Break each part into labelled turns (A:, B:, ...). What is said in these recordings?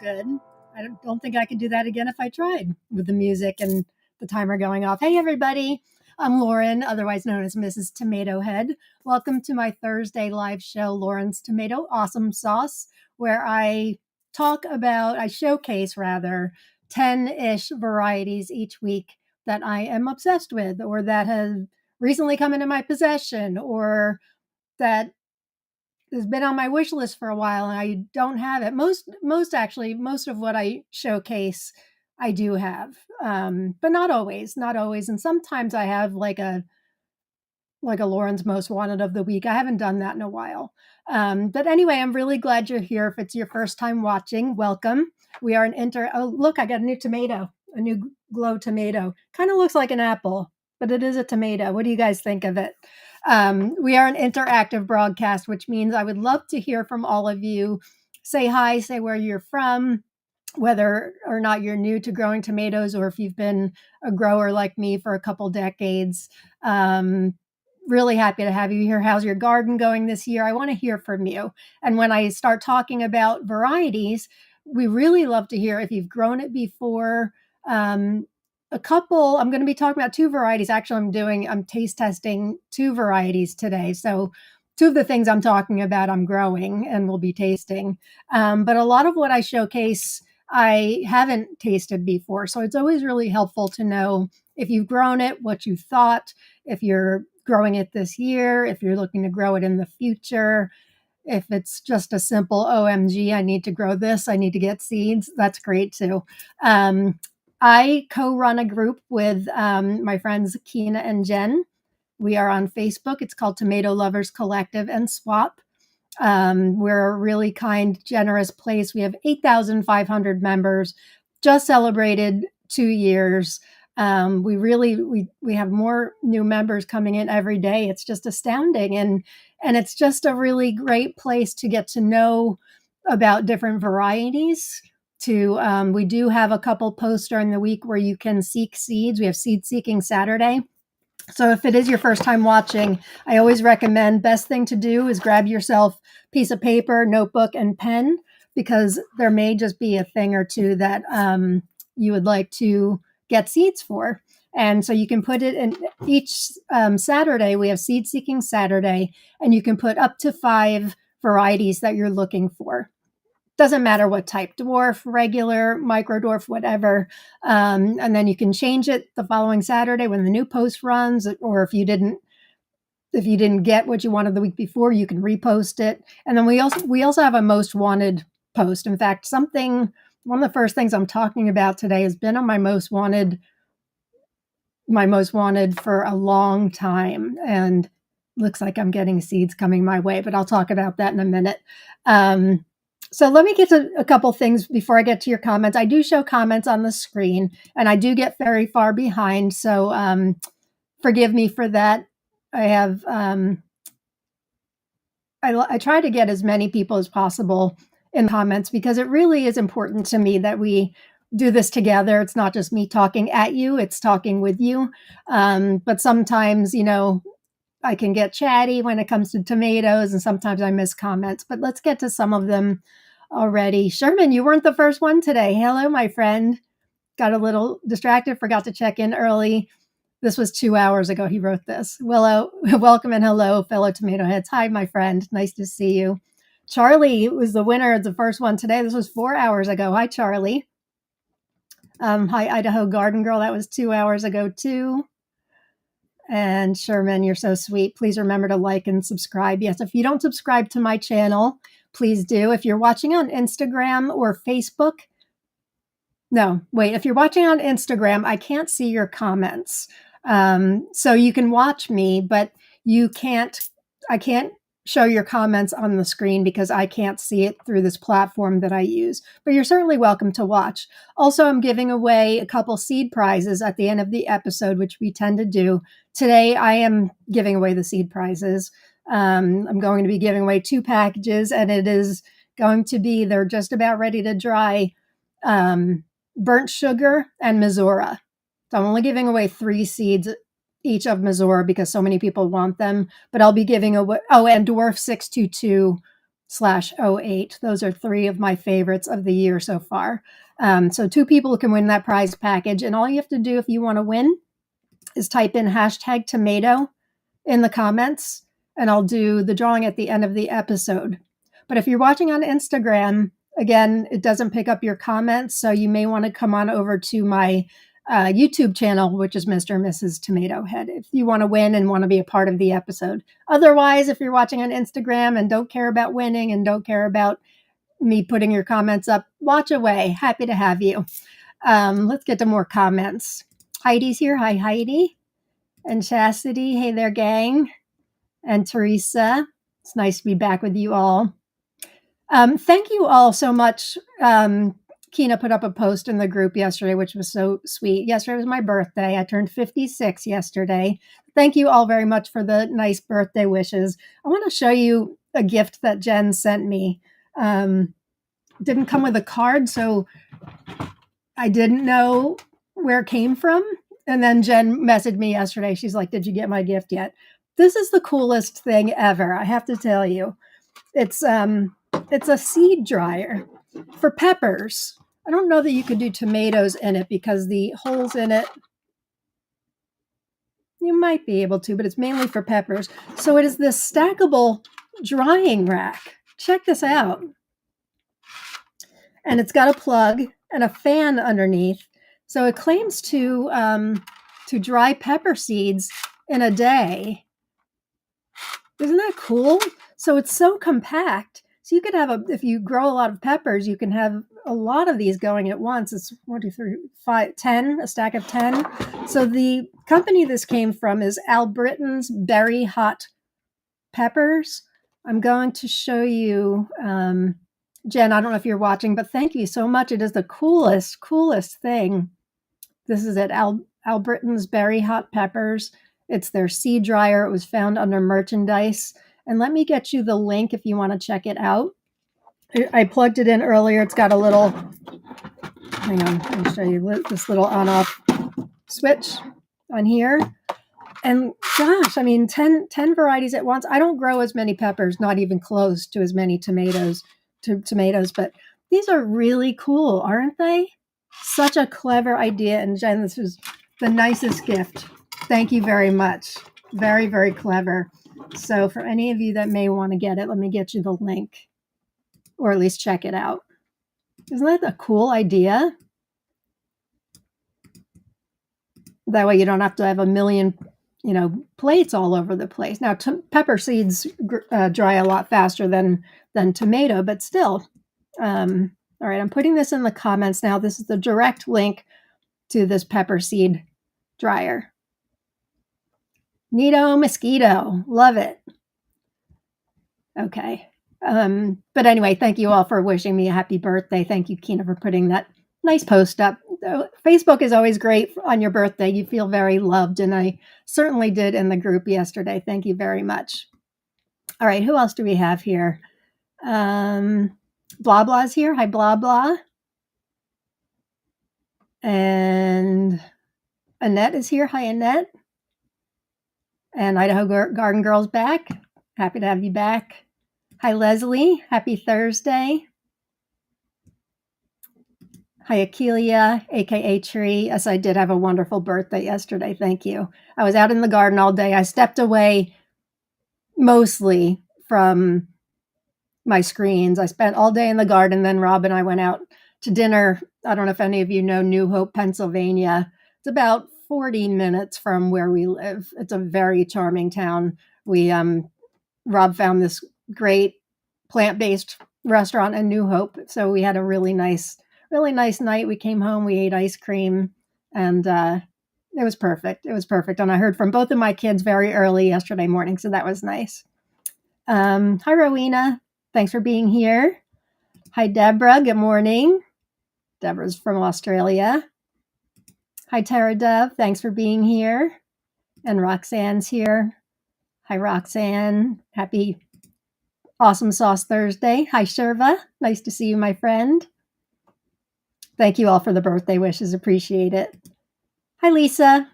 A: good. I don't think I could do that again if I tried with the music and the timer going off. Hey, everybody. I'm Lauren, otherwise known as Mrs. Tomato Head. Welcome to my Thursday live show, Lauren's Tomato Awesome Sauce, where I showcase 10-ish varieties each week that I am obsessed with or that have recently come into my possession or that has been on my wish list for a while and I don't have it. Most of what I showcase I do have, but not always. And sometimes I have like a Lauren's Most Wanted of the Week. I haven't done that in a while. But anyway, I'm really glad you're here. If it's your first time watching, welcome. We are oh, look, I got a new glow tomato. Kind of looks like an apple, but it is a tomato. What do you guys think of it? We are an interactive broadcast, which means I would love to hear from all of you. Say hi, say where you're from, whether or not you're new to growing tomatoes or if you've been a grower like me for a couple decades. Really happy to have you here. How's your garden going this year? I want to hear from you. And when I start talking about varieties, we really love to hear if you've grown it before. I'm going to be talking about two varieties. Actually, I'm taste testing two varieties today. So two of the things I'm talking about, I'm growing and will be tasting. But a lot of what I showcase, I haven't tasted before. So it's always really helpful to know if you've grown it, what you thought, if you're growing it this year, if you're looking to grow it in the future, if it's just a simple OMG, I need to grow this, I need to get seeds, that's great too. I co-run a group with my friends Keena and Jen. We are on Facebook. It's called Tomato Lovers Collective and Swap. We're a really kind, generous place. We have 8,500 members, just celebrated 2 years. We have more new members coming in every day. It's just astounding. And it's just a really great place to get to know about different varieties. We do have a couple posts during the week where you can seek seeds. We have Seed Seeking Saturday. So if it is your first time watching, I always recommend best thing to do is grab yourself a piece of paper, notebook, and pen, because there may just be a thing or two that you would like to get seeds for. And so you can put it in each Saturday. We have Seed Seeking Saturday, and you can put up to 5 varieties that you're looking for. Doesn't matter what type, dwarf, regular, micro dwarf, whatever. And then you can change it the following Saturday when the new post runs, or if you didn't get what you wanted the week before, you can repost it. And then we also have a most wanted post. In fact, one of the first things I'm talking about today has been on my most wanted for a long time, and looks like I'm getting seeds coming my way, but I'll talk about that in a minute. So let me get to a couple things before I get to your comments. I do show comments on the screen, and I do get very far behind, so forgive me for that. I have I try to get as many people as possible in comments because it really is important to me that we do this together. It's not just me talking at you, it's talking with you. But sometimes, I can get chatty when it comes to tomatoes, and sometimes I miss comments, but let's get to some of them already. Sherman, you weren't the first one today. Hello, my friend. Got a little distracted, forgot to check in early. This was 2 hours ago he wrote this. Willow, welcome and hello, fellow tomato heads. Hi, my friend. Nice to see you. Charlie was the winner of the first one today. This was 4 hours ago. Hi, Charlie. Hi, Idaho Garden Girl. That was 2 hours ago, too. And Sherman, you're so sweet. Please remember to like and subscribe. Yes, if you don't subscribe to my channel, please do. If you're watching on Instagram or Facebook, if you're watching on Instagram, I can't see your comments. So you can watch me, but I can't show your comments on the screen because I can't see it through this platform that I use, but you're certainly welcome to watch. Also, I'm giving away a couple seed prizes at the end of the episode, which we tend to do. Today, I am giving away the seed prizes. I'm going to be giving away 2 packages, and it is going to be, they're just about ready to dry, burnt sugar and Missouri. So I'm only giving away 3 seeds each of Missouri because so many people want them, but I'll be giving away, and Dwarf 622 /08. Those are 3 of my favorites of the year so far. So 2 people can win that prize package. And all you have to do if you want to win is type in #tomato in the comments, and I'll do the drawing at the end of the episode. But if you're watching on Instagram, again, it doesn't pick up your comments, so you may want to come on over to my YouTube channel, which is Mr. and Mrs. Tomato Head, if you want to win and want to be a part of the episode. Otherwise, if you're watching on Instagram and don't care about winning and don't care about me putting your comments up, watch away. Happy to have you. Let's get to more comments. Heidi's here. Hi, Heidi. And Chastity. Hey there, gang. And Teresa. It's nice to be back with you all. Thank you all so much. Kina put up a post in the group yesterday, which was so sweet. Yesterday was my birthday. I turned 56 yesterday. Thank you all very much for the nice birthday wishes. I want to show you a gift that Jen sent me. Didn't come with a card, so I didn't know where it came from. And then Jen messaged me yesterday. She's like, "Did you get my gift yet?" This is the coolest thing ever, I have to tell you. It's a seed dryer for peppers. I don't know that you could do tomatoes in it because the holes in it, you might be able to, but it's mainly for peppers. So it is this stackable drying rack. Check this out. And it's got a plug and a fan underneath. So it claims to dry pepper seeds in a day. Isn't that cool? So it's so compact. So you could have if you grow a lot of peppers, you can have a lot of these going at once. It's 1, 2, 3, 5, 10, a stack of 10. So the company this came from is Albritton's Berry Hot Peppers. I'm going to show you, Jen, I don't know if you're watching, but thank you so much. It is the coolest thing. This is at Albritton's Berry Hot Peppers. It's their seed dryer. It was found under merchandise. And let me get you the link if you want to check it out. I plugged it in earlier. It's got a little, hang on, I'll show you this little on-off switch on here. And gosh, I mean, 10 varieties at once. I don't grow as many peppers, not even close to as many tomatoes, but these are really cool, aren't they? Such a clever idea. And Jen, this was the nicest gift. Thank you very much. Very, very clever. So for any of you that may want to get it, let me get you the link, or at least check it out. Isn't that a cool idea? That way you don't have to have a million, plates all over the place. Now, pepper seeds dry a lot faster than tomato, but still. All right, I'm putting this in the comments now. This is the direct link to this pepper seed dryer. Neato mosquito. Love it. Okay. But anyway, thank you all for wishing me a happy birthday. Thank you, Kina, for putting that nice post up. Facebook is always great on your birthday. You feel very loved, and I certainly did in the group yesterday. Thank you very much. All right, who else do we have here? Blah Blah's here. Hi, Blah Blah. And Annette is here. Hi, Annette. And Idaho Garden Girl's back. Happy to have you back. Hi, Leslie. Happy Thursday. Hi, Akelia, aka Tree. Yes, I did have a wonderful birthday yesterday. Thank you. I was out in the garden all day. I stepped away mostly from my screens. I spent all day in the garden. Then Rob and I went out to dinner. I don't know if any of you know New Hope, Pennsylvania. It's about 40 minutes from where we live. It's a very charming town. Rob found this great plant-based restaurant in New Hope. So we had a really nice night. We came home, we ate ice cream, and it was perfect. It was perfect. And I heard from both of my kids very early yesterday morning, so that was nice. Hi, Rowena. Thanks for being here. Hi, Deborah. Good morning. Deborah's from Australia. Hi, Tara Dove. Thanks for being here. And Roxanne's here. Hi, Roxanne. Happy Awesome Sauce Thursday. Hi, Sherva. Nice to see you, my friend. Thank you all for the birthday wishes. Appreciate it. Hi, Lisa.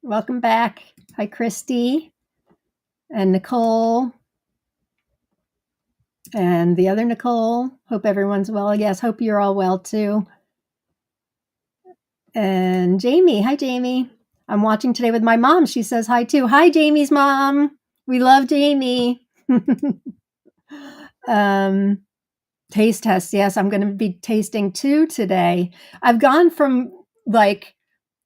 A: Welcome back. Hi, Christy and Nicole. And the other Nicole, hope everyone's well. Yes, hope you're all well too. And Jamie, hi Jamie. I'm watching today with my mom. She says hi too. Hi Jamie's mom. We love Jamie. um, taste tests. Yes, I'm going to be tasting 2 today. I've gone from like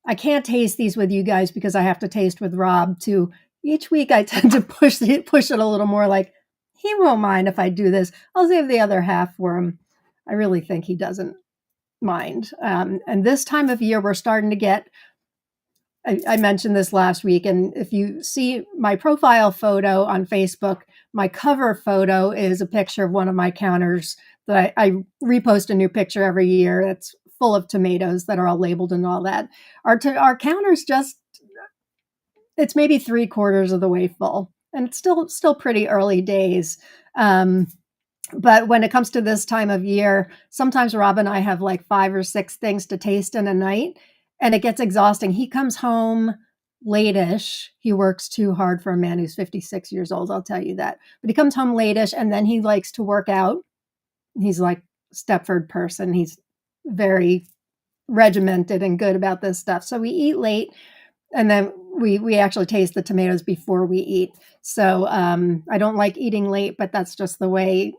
A: I can't taste these with you guys because I have to taste with Rob to each week I tend to push it a little more like he won't mind if I do this. I'll save the other half for him. I really think he doesn't mind. And this time of year, we're starting to get, I mentioned this last week, and if you see my profile photo on Facebook, my cover photo is a picture of one of my counters that I repost a new picture every year that's full of tomatoes that are all labeled and all that. Our counters just, it's maybe 3/4 of the way full, and it's still pretty early days. But when it comes to this time of year, sometimes Rob and I have like 5 or 6 things to taste in a night, and it gets exhausting. He comes home late-ish. He works too hard for a man who's 56 years old, I'll tell you that. But he comes home late-ish, and then he likes to work out. He's like Stepford person. He's very regimented and good about this stuff. So we eat late, and then we actually taste the tomatoes before we eat. So I don't like eating late, but that's just the way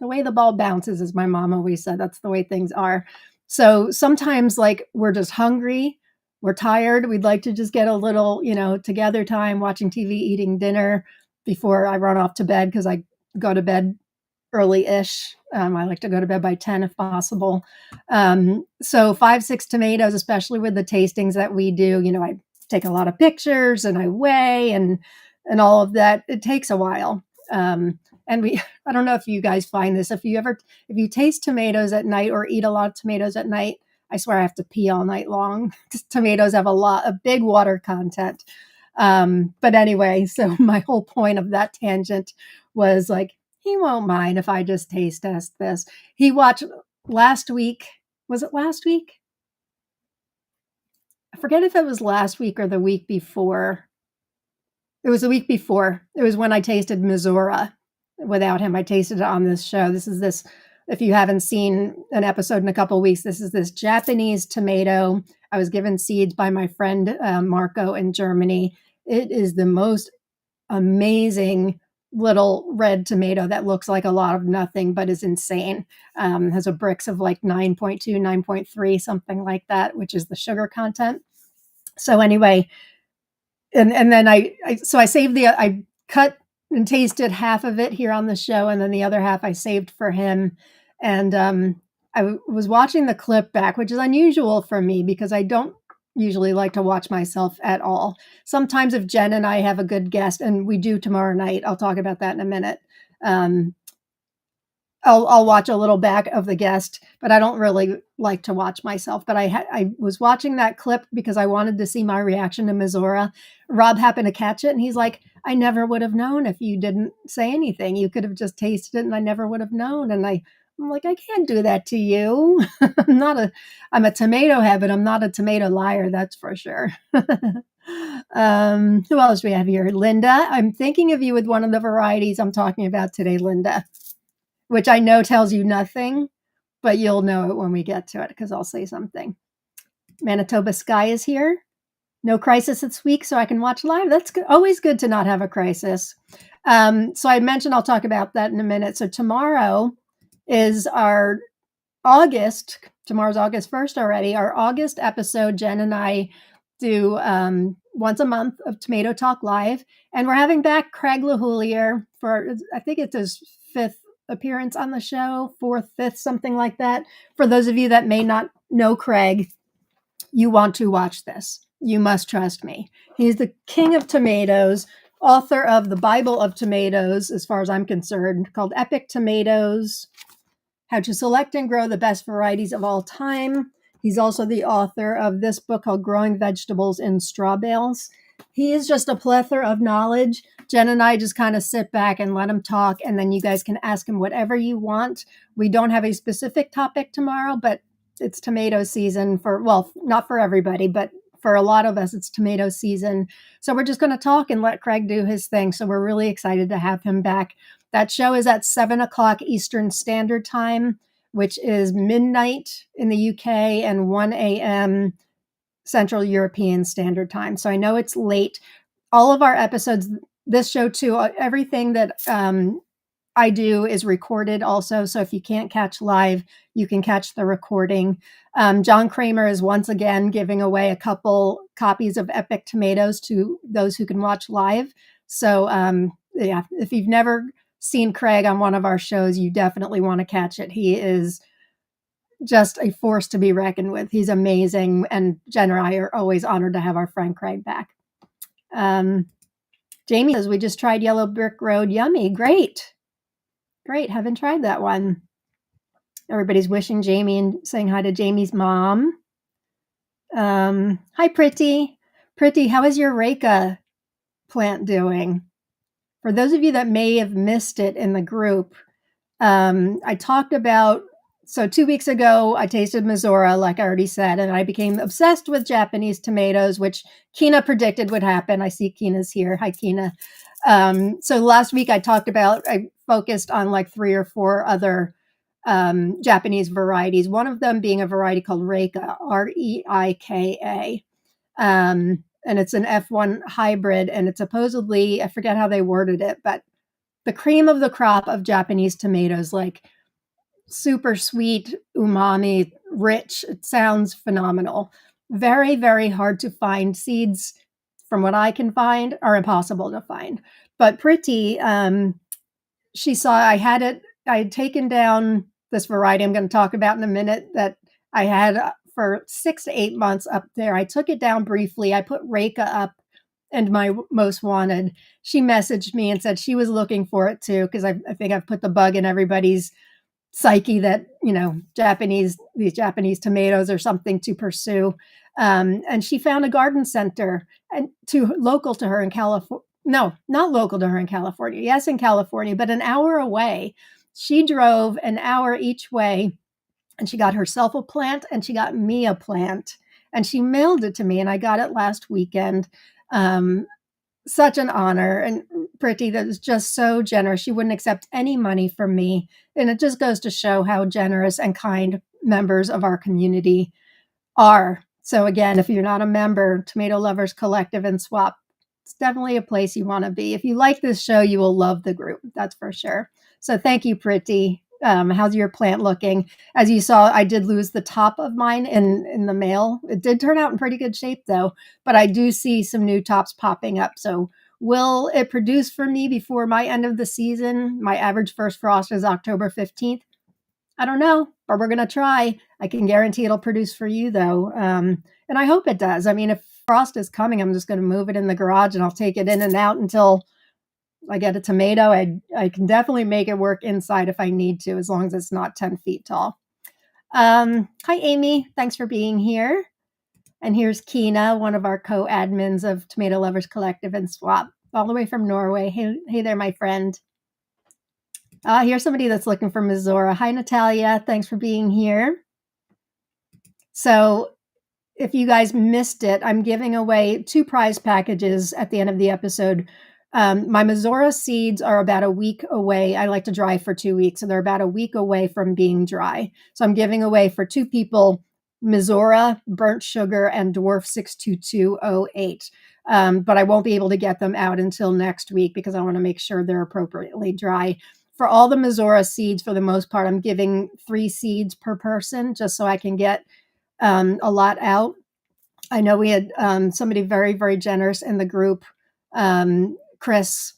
A: the ball bounces, as my mom always said. That's the way things are. So sometimes, like, we're just hungry, we're tired, we'd like to just get a little, together time, watching TV, eating dinner before I run off to bed because I go to bed early-ish. I like to go to bed by 10 if possible. So 5, 6 tomatoes, especially with the tastings that we do, I take a lot of pictures and I weigh and all of that. It takes a while. And I don't know if you guys find this, if you taste tomatoes at night or eat a lot of tomatoes at night, I swear I have to pee all night long because tomatoes have a big water content. But anyway, so my whole point of that tangent was like, he won't mind if I just taste test this. He watched last week. Was it last week? I forget if it was last week or the week before. It was the week before. It was when I tasted Missouri without him. I tasted it on this show. If you haven't seen an episode in a couple of weeks, this is this Japanese tomato. I was given seeds by my friend Marco in Germany. It is the most amazing little red tomato that looks like a lot of nothing, but is insane. Has a Brix of like 9.2, 9.3, something like that, which is the sugar content. So anyway, and then I saved I cut and tasted half of it here on the show, and then the other half I saved for him. And I was watching the clip back, which is unusual for me because I don't usually like to watch myself at all. Sometimes if Jen and I have a good guest, and we do tomorrow night, I'll talk about that in a minute. I'll watch a little back of the guest, but I don't really like to watch myself. But I was watching that clip because I wanted to see my reaction to Missouri. Rob happened to catch it, and he's like, "I never would have known if you didn't say anything. You could have just tasted it, and I never would have known." And I'm like, "I can't do that to you. I'm a tomato head, but I'm not a tomato liar. That's for sure." Who else do we have here? Linda, I'm thinking of you with one of the varieties I'm talking about today, Linda, which I know tells you nothing, but you'll know it when we get to it because I'll say something. Manitoba Sky is here. No crisis this week, so I can watch live. That's good. Always good to not have a crisis. So I mentioned I'll talk about that in a minute. So tomorrow is our August. Tomorrow's August 1st already. Our August episode, Jen and I do once a month of Tomato Talk Live. And we're having back Craig LaHoulier for, I think it's his 5th appearance on the show, 4th, 5th, something like that. For those of you that may not know Craig, you want to watch this. You must trust me. He's the king of tomatoes, author of the Bible of Tomatoes, as far as I'm concerned, called Epic Tomatoes, How to Select and Grow the Best Varieties of All Time. He's also the author of this book called Growing Vegetables in Straw Bales. He is just a plethora of knowledge. Jen and I just kind of sit back and let him talk, and then you guys can ask him whatever you want. We don't have a specific topic tomorrow, but it's tomato season not for everybody, but for a lot of us, it's tomato season. So we're just going to talk and let Craig do his thing. So we're really excited to have him back. That show is at 7 o'clock Eastern Standard Time, which is midnight in the UK and 1 a.m. Central European Standard Time. So I know it's late. All of our episodes, this show too, everything that I do is recorded also. So if you can't catch live, you can catch the recording. John Kramer is once again giving away a couple copies of Epic Tomatoes to those who can watch live. So yeah, if you've never seen Craig on one of our shows, you definitely want to catch it. He is just a force to be reckoned with. He's amazing. And Jen and I are always honored to have our friend Craig back. Jamie says, we just tried Yellow Brick Road. Yummy. Great. Great. Haven't tried that one. Everybody's wishing Jamie and saying hi to Jamie's mom. Hi, Pretty. Pretty, how is your Reka plant doing? For those of you that may have missed it in the group, I talked about, so 2 weeks ago, I tasted Missoura, like I already said, and I became obsessed with Japanese tomatoes, which Kina predicted would happen. I see Kina's here. Hi, Kina. So last week I focused on like 3 or 4 other Japanese varieties, one of them being a variety called Reika, Reika. And it's an F1 hybrid, and it's supposedly, I forget how they worded it, but the cream of the crop of Japanese tomatoes, like super sweet, umami, rich. It sounds phenomenal. Very, very hard to find. Seeds, from what I can find, are impossible to find. But Pretty, she saw I had taken down this variety I'm going to talk about in a minute that I had for 6 to 8 months up there. I took it down briefly. I put Reika up and my most wanted. She messaged me and said she was looking for it too, because I think I've put the bug in everybody's psyche that, these Japanese tomatoes are something to pursue. And she found a garden center local to her in California. No, not local to her in California. Yes, in California, but an hour away. She drove an hour each way, and she got herself a plant and she got me a plant, and she mailed it to me, and I got it last weekend. Such an honor, and Pretty, that was just so generous. She wouldn't accept any money from me, and it just goes to show how generous and kind members of our community are. So again, if you're not a member, Tomato Lovers Collective and Swap, it's definitely a place you want to be. If you like this show, you will love the group. That's for sure. So thank you, Pretty. How's your plant looking? As you saw, I did lose the top of mine in the mail. It did turn out in pretty good shape though, but I do see some new tops popping up. So will it produce for me before my end of the season? My average first frost is October 15th. I don't know, but we're going to try. I can guarantee it'll produce for you though. And I hope it does. I mean, if frost is coming, I'm just going to move it in the garage and I'll take it in and out until I get a tomato. I can definitely make it work inside if I need to, as long as it's not 10 feet tall. Hi, Amy. Thanks for being here. And here's Kina, one of our co-admins of Tomato Lovers Collective and Swap, all the way from Norway. Hey there, my friend. Here's somebody that's looking for Missoura. Hi, Natalia. Thanks for being here. So if you guys missed it, I'm giving away 2 prize packages at the end of the episode. My Missoura seeds are about a week away. I like to dry for 2 weeks, so they're about a week away from being dry. So I'm giving away for 2 people Missoura, Burnt Sugar, and Dwarf 62208. But I won't be able to get them out until next week because I want to make sure they're appropriately dry. For all the Missoura seeds, for the most part, I'm giving 3 seeds per person just so I can get a lot out. I know we had somebody very, very generous in the group, Chris,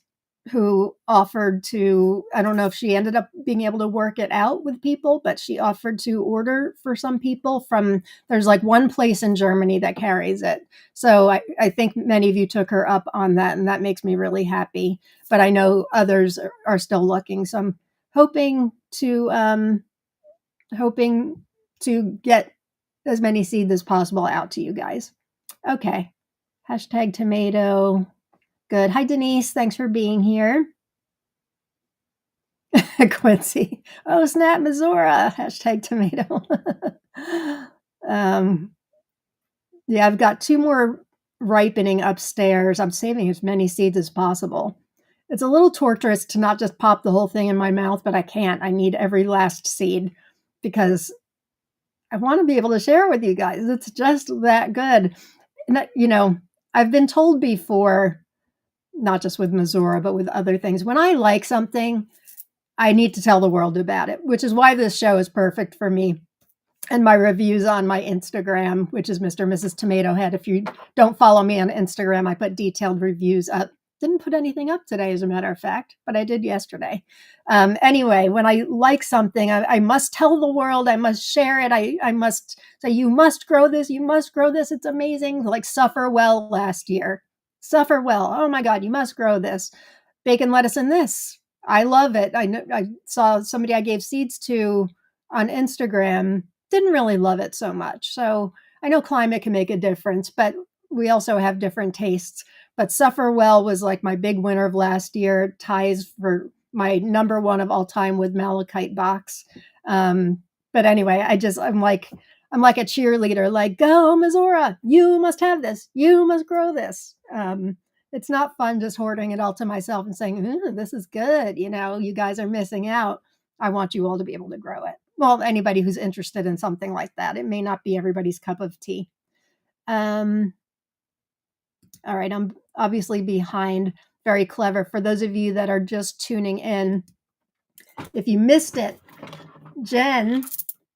A: who offered to, I don't know if she ended up being able to work it out with people, but she offered to order for some people there's like one place in Germany that carries it. So I think many of you took her up on that, and that makes me really happy. But I know others are still looking. So I'm hoping to get as many seeds as possible out to you guys. Okay. Hashtag tomato. Good. Hi, Denise. Thanks for being here. Quincy. Oh, snap, Missoura. Hashtag tomato. Yeah, I've got 2 more ripening upstairs. I'm saving as many seeds as possible. it's a little torturous to not just pop the whole thing in my mouth, but I can't. I need every last seed because I want to be able to share with you guys. It's just that good. And, I've been told before, not just with Missouri, but with other things, when I like something, I need to tell the world about it, which is why this show is perfect for me. And my reviews on my Instagram, which is Mr. and Mrs. Tomato Head. If you don't follow me on Instagram, I put detailed reviews up. Didn't put anything up today, as a matter of fact, but I did yesterday. Anyway, when I like something, I must tell the world. I must share it. I must say, you must grow this. You must grow this. It's amazing. Like Suffer Well last year. Suffer Well. Oh my God, you must grow this. Bacon, lettuce, and this. I love it. I saw somebody I gave seeds to on Instagram didn't really love it so much. So I know climate can make a difference, but we also have different tastes. But Suffer Well was like my big winner of last year. It ties for my number one of all time with Malachite Box. But anyway, I'm like a cheerleader, like, go Missouri, you must have this, you must grow this. It's not fun just hoarding it all to myself and saying, this is good. You guys are missing out. I want you all to be able to grow it. Well, anybody who's interested in something like that. It may not be everybody's cup of tea. All right, I'm obviously behind. Very clever. For those of you that are just tuning in, if you missed it, Jen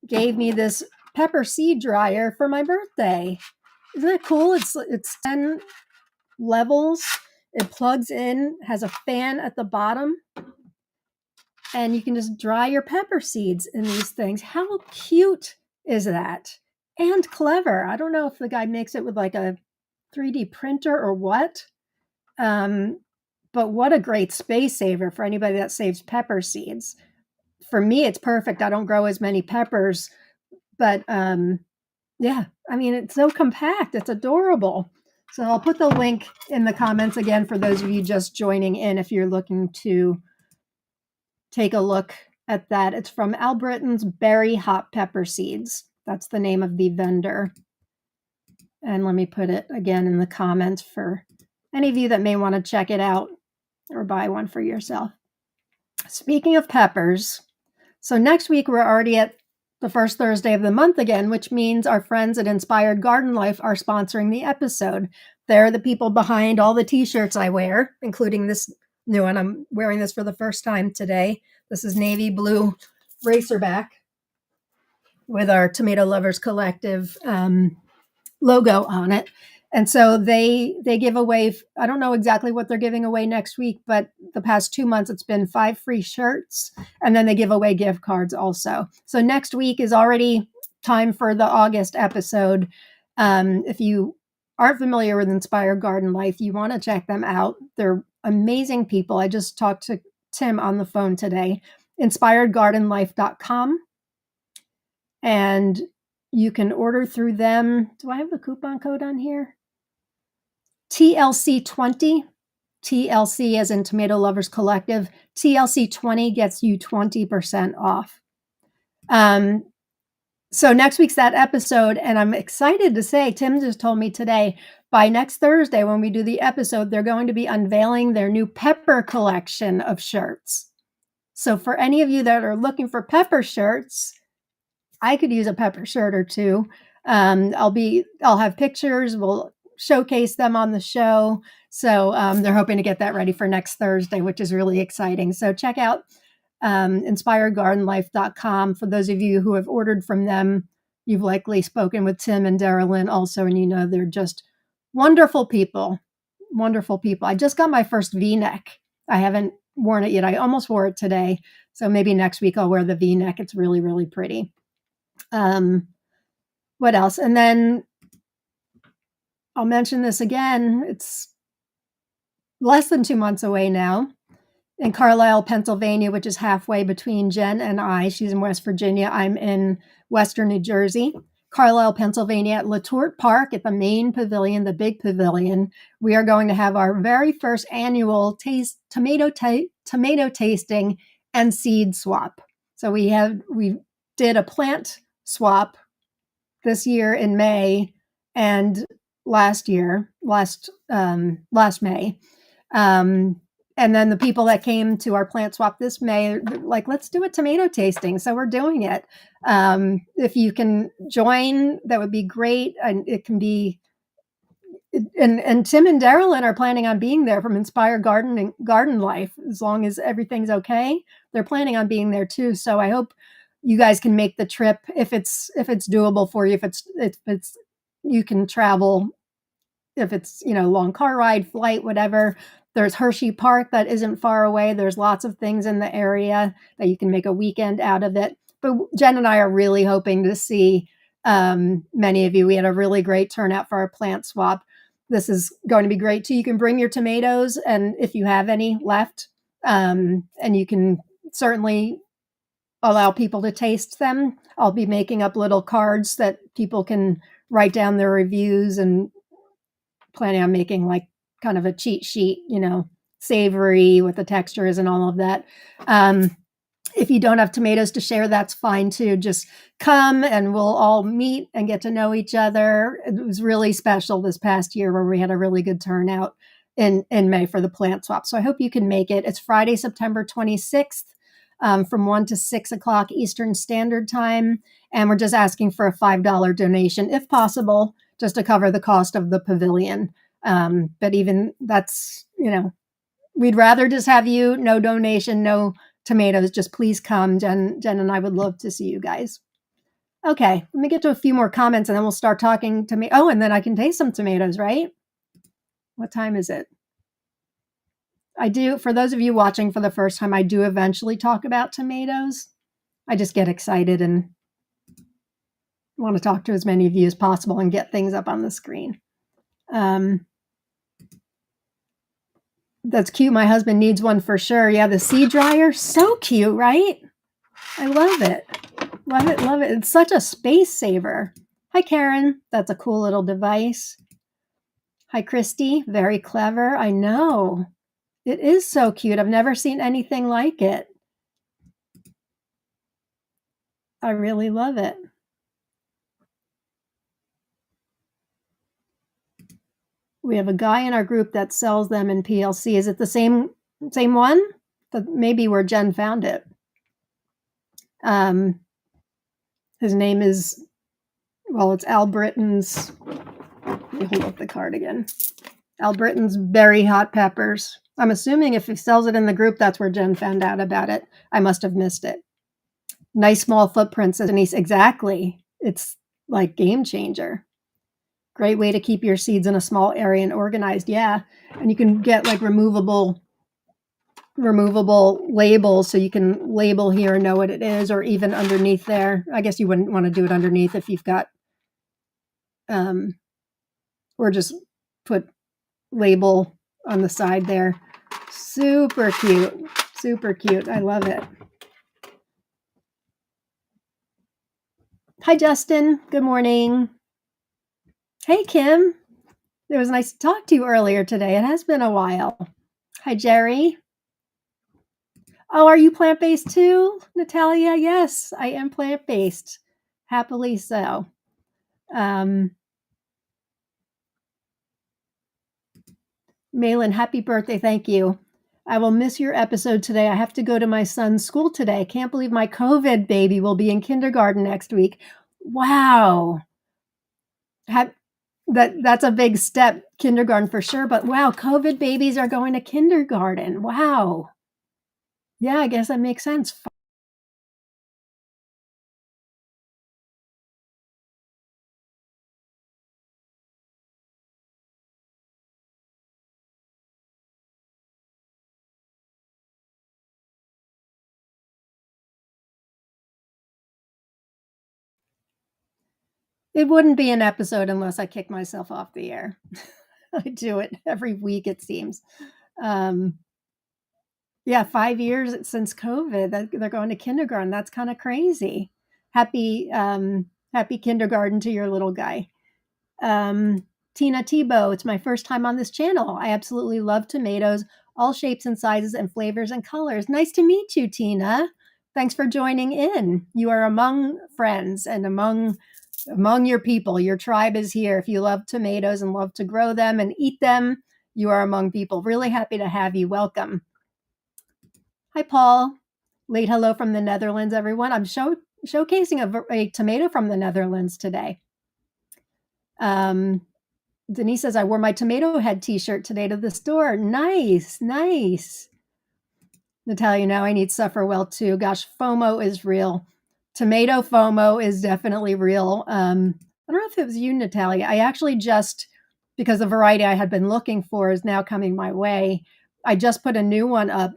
A: gave me this pepper seed dryer for my birthday. Isn't that cool? It's 10 levels. It plugs in, has a fan at the bottom, and you can just dry your pepper seeds in these things. How cute is that? And clever. I don't know if the guy makes it with like a 3D printer or what. But what a great space saver for anybody that saves pepper seeds. For me, it's perfect. I don't grow as many peppers, but yeah, I mean, it's so compact. It's adorable. So I'll put the link in the comments again for those of you just joining in if you're looking to take a look at that. It's from Albritton's Berry Hot Pepper Seeds. That's the name of the vendor. And let me put it again in the comments for any of you that may want to check it out or buy one for yourself. Speaking of peppers, so next week we're already at the first Thursday of the month again, which means our friends at Inspired Garden Life are sponsoring the episode. They're the people behind all the t-shirts I wear, including this new one. I'm wearing this for the first time today. This is navy blue racerback with our Tomato Lovers Collective logo on it. And so they give away, I don't know exactly what they're giving away next week, but the past 2 months, it's been 5 free shirts. And then they give away gift cards also. So next week is already time for the August episode. If you aren't familiar with Inspired Garden Life, you want to check them out. They're amazing people. I just talked to Tim on the phone today, inspiredgardenlife.com. And you can order through them. Do I have the coupon code on here? TLC20, TLC as in Tomato Lovers Collective. TLC20 gets you 20% off. So next week's that episode, and I'm excited to say, Tim just told me today, by next Thursday when we do the episode, they're going to be unveiling their new pepper collection of shirts. So for any of you that are looking for pepper shirts, I could use a pepper shirt or two. I'll have pictures. We'll showcase them on the show. So they're hoping to get that ready for next Thursday, which is really exciting. So check out inspiredgardenlife.com. For those of you who have ordered from them, you've likely spoken with Tim and Darylyn also, and they're just wonderful people. Wonderful people. I just got my first V-neck. I haven't worn it yet. I almost wore it today. So maybe next week I'll wear the V-neck. It's really, really pretty. What else? And then I'll mention this again. It's less than 2 months away now in Carlisle, Pennsylvania, which is halfway between Jen and I. She's in West Virginia. I'm in Western New Jersey. Carlisle, Pennsylvania at Latourt Park at the main pavilion, the big pavilion. We are going to have our very first annual tomato tasting and seed swap. So we did a plant swap this year in May and last May. And then the people that came to our plant swap this May, like, let's do a tomato tasting. So we're doing it. If you can join, that would be great. And it can be, and Tim and Darylyn are planning on being there from Inspire Garden Life. As long as everything's okay, they're planning on being there too. So I hope you guys can make the trip if it's doable for you. If it's you can travel, if it's, long car ride, flight, whatever. There's Hershey Park that isn't far away. There's lots of things in the area that you can make a weekend out of it. But Jen and I are really hoping to see many of you. We had a really great turnout for our plant swap. This is going to be great too. You can bring your tomatoes, and if you have any left, and you can certainly allow people to taste them. I'll be making up little cards that people can write down their reviews, and planning on making like kind of a cheat sheet, savory with the textures and all of that. If you don't have tomatoes to share, that's fine too. Just come and we'll all meet and get to know each other. It was really special this past year where we had a really good turnout in May for the plant swap. So I hope you can make it. It's Friday, September 26th from 1 to 6 o'clock Eastern Standard Time. And we're just asking for a $5 donation, if possible, just to cover the cost of the pavilion. But even that's, we'd rather just have you, no donation, no tomatoes. Just please come. Jen and I would love to see you guys. Okay, let me get to a few more comments and then we'll start talking to me. Oh, and then I can taste some tomatoes, right? What time is it? I do, for those of you watching for the first time, I do eventually talk about tomatoes. I just get excited and want to talk to as many of you as possible and get things up on the screen. That's cute. My husband needs one for sure. Yeah, the seed dryer, so cute, right? I love it. Love it, love it. It's such a space saver. Hi, Karen. That's a cool little device. Hi, Christy. Very clever. I know. It is so cute. I've never seen anything like it. I really love it. We have a guy in our group that sells them in PLC. Is it the same one? Maybe where Jen found it. His name is, it's Al Britton's. Let me hold up the card again. Al Britton's Berry Hot Peppers. I'm assuming if he sells it in the group, that's where Jen found out about it. I must have missed it. Nice small footprints, Denise. Exactly. It's like game changer. Great way to keep your seeds in a small area and organized. Yeah. And you can get like removable labels, so you can label here and know what it is, or even underneath there. I guess you wouldn't want to do it underneath if you've got, or just put label on the side there. Super cute. Super cute. I love it. Hi, Justin. Good morning. Hey, Kim. It was nice to talk to you earlier today. It has been a while. Hi, Jerry. Oh, are you plant-based too, Natalia? Yes, I am plant-based. Happily so. Malin, happy birthday. Thank you. I will miss your episode today. I have to go to my son's school today. I can't believe my COVID baby will be in kindergarten next week. Wow. That's a big step, kindergarten for sure. But wow, COVID babies are going to kindergarten. Wow. Yeah, I guess that makes sense. It wouldn't be an episode unless I kick myself off the air. I do it every week, it seems. Yeah, 5 years since COVID. They're going to kindergarten. That's kind of crazy. Happy kindergarten to your little guy. Tina Tebow, it's my first time on this channel. I absolutely love tomatoes, all shapes and sizes and flavors and colors. Nice to meet you, Tina. Thanks for joining in. You are among friends and among your people. Your tribe is here. If you love tomatoes and love to grow them and eat them, you are among people. Really happy to have you. Welcome. Hi, Paul. Late hello from the Netherlands, everyone. I'm showcasing a tomato from the Netherlands today. Denise says, I wore my tomato head t-shirt today to the store. Nice, nice. Natalia, now I need suffer well too. Gosh, FOMO is real. Tomato FOMO is definitely real. I don't know if it was you, Natalia. I actually just, because the variety I had been looking for is now coming my way, I just put a new one up.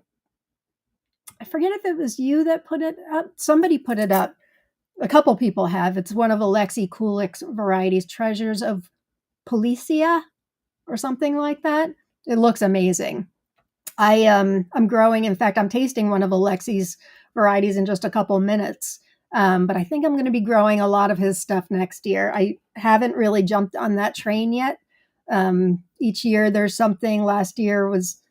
A: I forget if it was you that put it up. Somebody put it up. A couple people have. It's one of Alexi Kulik's varieties, Treasures of Policia or something like that. It looks amazing. I'm growing. In fact, I'm tasting one of Alexi's varieties in just a couple minutes. But I think I'm going to be growing a lot of his stuff next year. I haven't really jumped on that train yet. Each year there's something. Last year was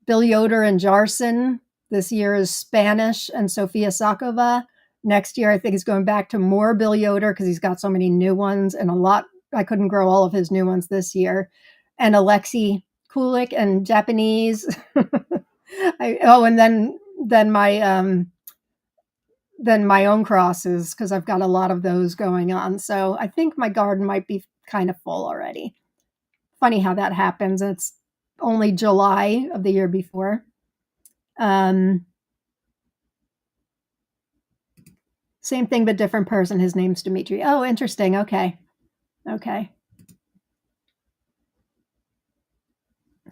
A: Bill Yoder and Jarson. This year is Spanish and Sofia Sakova. Next year, I think he's going back to more Bill Yoder because he's got so many new ones and a lot. I couldn't grow all of his new ones this year. And Alexi Kulik and Japanese. And then my own crosses because I've got a lot of those going on. So I think my garden might be kind of full already. Funny how that happens. It's only July of the year before. Same thing, but different person. His name's Dimitri. Oh, interesting. Okay.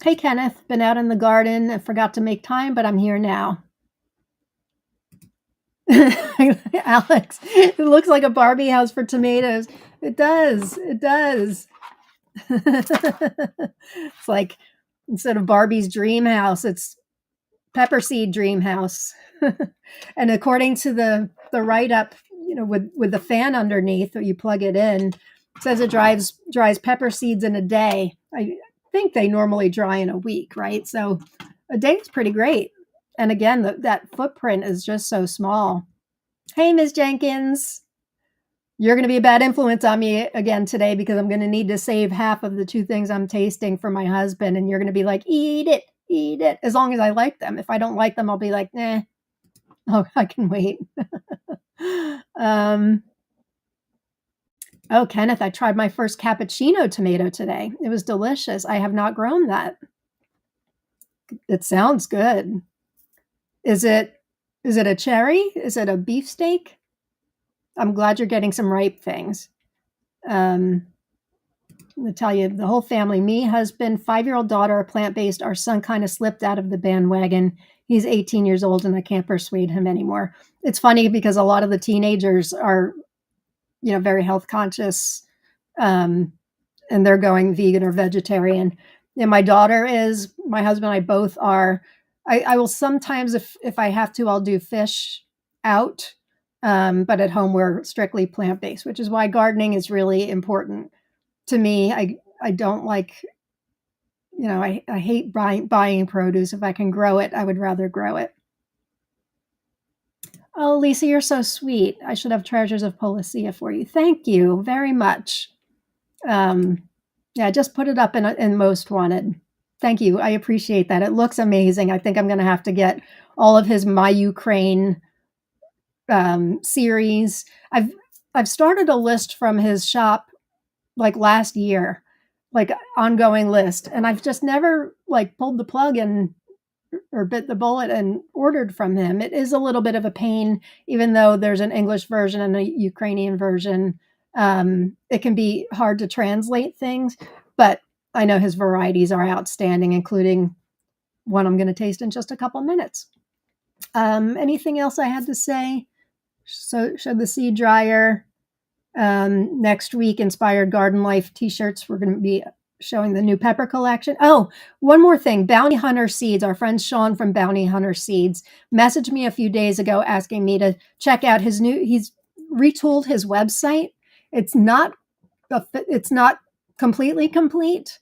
A: Hey, Kenneth. Been out in the garden. I forgot to make time, but I'm here now. Alex, it looks like a Barbie house for tomatoes. It does. It's like instead of Barbie's dream house, it's pepper seed dream house. And according to the write-up, with the fan underneath, or you plug it in, it says it dries pepper seeds in a day. I think they normally dry in a week, right? So a day is pretty great. And again, that footprint is just so small. Hey, Ms. Jenkins. You're going to be a bad influence on me again today because I'm going to need to save half of the 2 things I'm tasting for my husband. And you're going to be like, eat it, as long as I like them. If I don't like them, I'll be like, nah, oh, I can wait. Oh, Kenneth, I tried my first cappuccino tomato today. It was delicious. I have not grown that. It sounds good. Is it a cherry? Is it a beefsteak? I'm glad you're getting some ripe things. I'm going to tell you, the whole family, me, husband, 5-year-old daughter, are plant-based. Our son kind of slipped out of the bandwagon. He's 18 years old and I can't persuade him anymore. It's funny because a lot of the teenagers are, very health conscious, and they're going vegan or vegetarian. And my daughter is, my husband and I both are. I will sometimes, if I have to, I'll do fish out. But at home, we're strictly plant-based, which is why gardening is really important to me. I don't like, I hate buying produce. If I can grow it, I would rather grow it. Oh, Lisa, you're so sweet. I should have Treasures of Policia for you. Thank you very much. Yeah, just put it up in Most Wanted. Thank you. I appreciate that. It looks amazing. I think I'm going to have to get all of his My Ukraine series. I've started a list from his shop like last year, like ongoing list, and I've just never like pulled the plug or bit the bullet and ordered from him. It is a little bit of a pain, even though there's an English version and a Ukrainian version. It can be hard to translate things, but I know his varieties are outstanding, including one I'm going to taste in just a couple minutes. Anything else I had to say? So show the seed dryer. Next week, Inspired Garden Life t-shirts. We're going to be showing the new pepper collection. Oh, one more thing. Bounty Hunter Seeds. Our friend Sean from Bounty Hunter Seeds messaged me a few days ago asking me to check out he's retooled his website. It's not completely complete,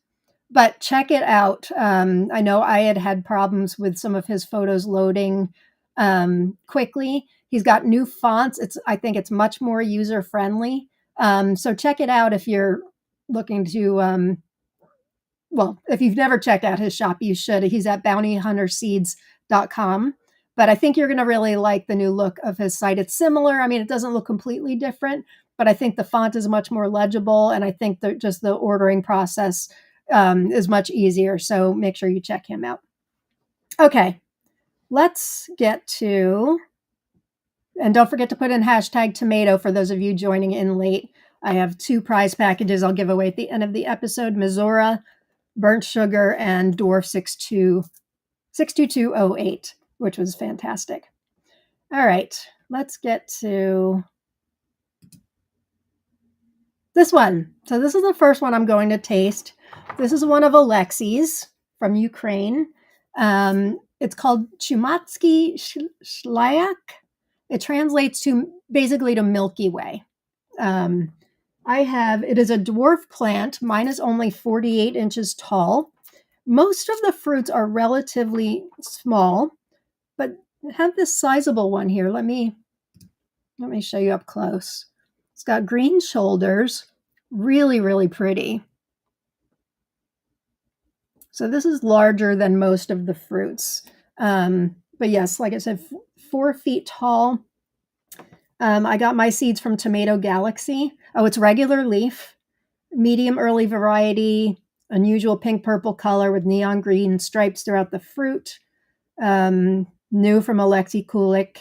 A: but check it out. I know I had problems with some of his photos loading quickly. He's got new fonts. I think it's much more user friendly. So check it out if you're looking to well, if you've never checked out his shop, you should. He's at bountyhunterseeds.com. But I think you're going to really like the new look of his site. It's similar. I mean, it doesn't look completely different, but I think the font is much more legible. And I think that just the ordering process is much easier. So make sure you check him out. Okay, let's get to, and don't forget to put in hashtag tomato for those of you joining in late. I have 2 prize packages I'll give away at the end of the episode: Missoura Burnt Sugar and Dwarf 62208, which was fantastic. All right, let's get to this one. So this is the first one I'm going to taste. This is one of Alexi's from Ukraine. It's called Chumatsky Shlyak. It translates to basically to Milky Way. It is a dwarf plant. Mine is only 48 inches tall. Most of the fruits are relatively small, but I have this sizable one here. Let me show you up close. It's got green shoulders, really, really pretty. So this is larger than most of the fruits. But yes, like I said, 4 feet tall. I got my seeds from Tomato Galaxy. Oh, it's regular leaf, medium early variety, unusual pink-purple color with neon green stripes throughout the fruit. New from Alexi Kulik.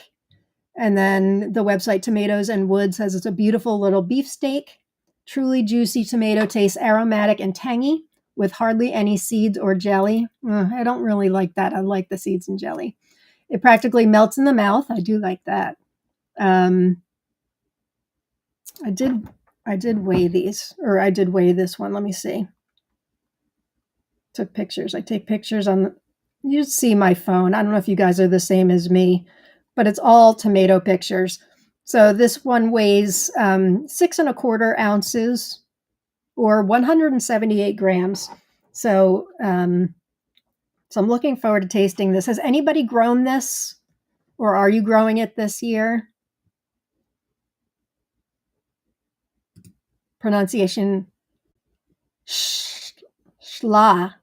A: And then the website Tomatoes and Wood says it's a beautiful little beefsteak. Truly juicy tomato, tastes aromatic and tangy with hardly any seeds or jelly. I don't really like that. I like the seeds and jelly. It practically melts in the mouth. I do like that. I did weigh these, or I did weigh this one. Let me see. Took pictures. I take pictures on you see my phone. I don't know if you guys are the same as me, but it's all tomato pictures. So this one weighs 6¼ ounces or 178 grams. So, I'm looking forward to tasting this. Has anybody grown this, or are you growing it this year? Pronunciation Shlaya.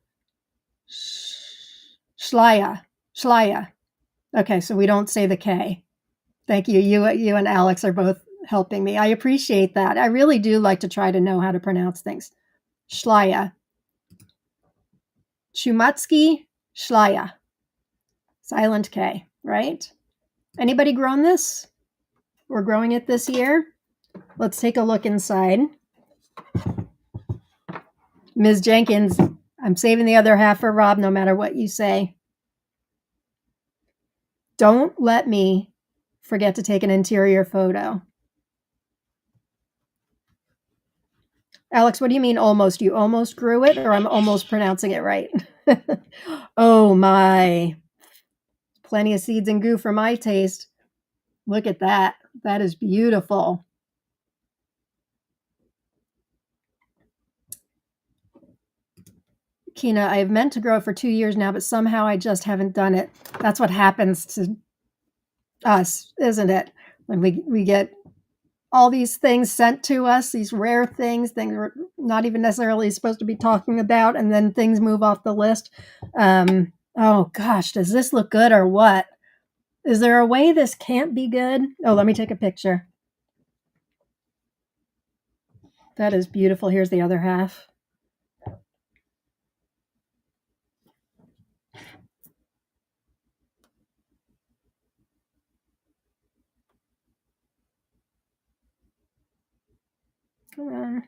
A: Okay, so we don't say the K. Thank you. You and Alex are both helping me. I appreciate that. I really do like to try to know how to pronounce things. Shlaya. Chumatsky Shlaya. Silent K, right? Anybody grown this? Or growing it this year? Let's take a look inside. Ms. Jenkins, I'm saving the other half for Rob no matter what you say. Don't let me forget to take an interior photo. Alex, what do you mean almost? You almost grew it, or I'm almost pronouncing it right? Oh my. Plenty of seeds and goo for my taste. Look at that. That is beautiful. Kina, I've meant to grow it for 2 years now, but somehow I just haven't done it. That's what happens to us, isn't it? When we get all these things sent to us, these rare things we're not even necessarily supposed to be talking about, and then things move off the list. Oh gosh, does this look good or what? Is there a way this can't be good? Oh, let me take a picture. That is beautiful. Here's the other half. Come on.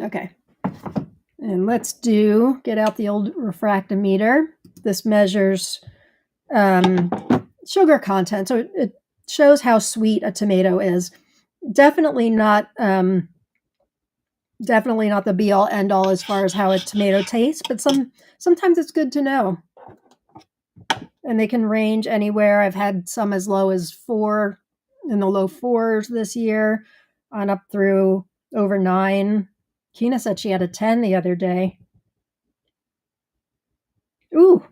A: Okay. And let's get out the old refractometer. This measures sugar content. So it shows how sweet a tomato is. Definitely not the be all end all as far as how a tomato tastes, but sometimes it's good to know. And they can range anywhere. I've had some as low as 4, in the low 4s this year, on up through over 9. Kina said she had a 10 the other day. Ooh,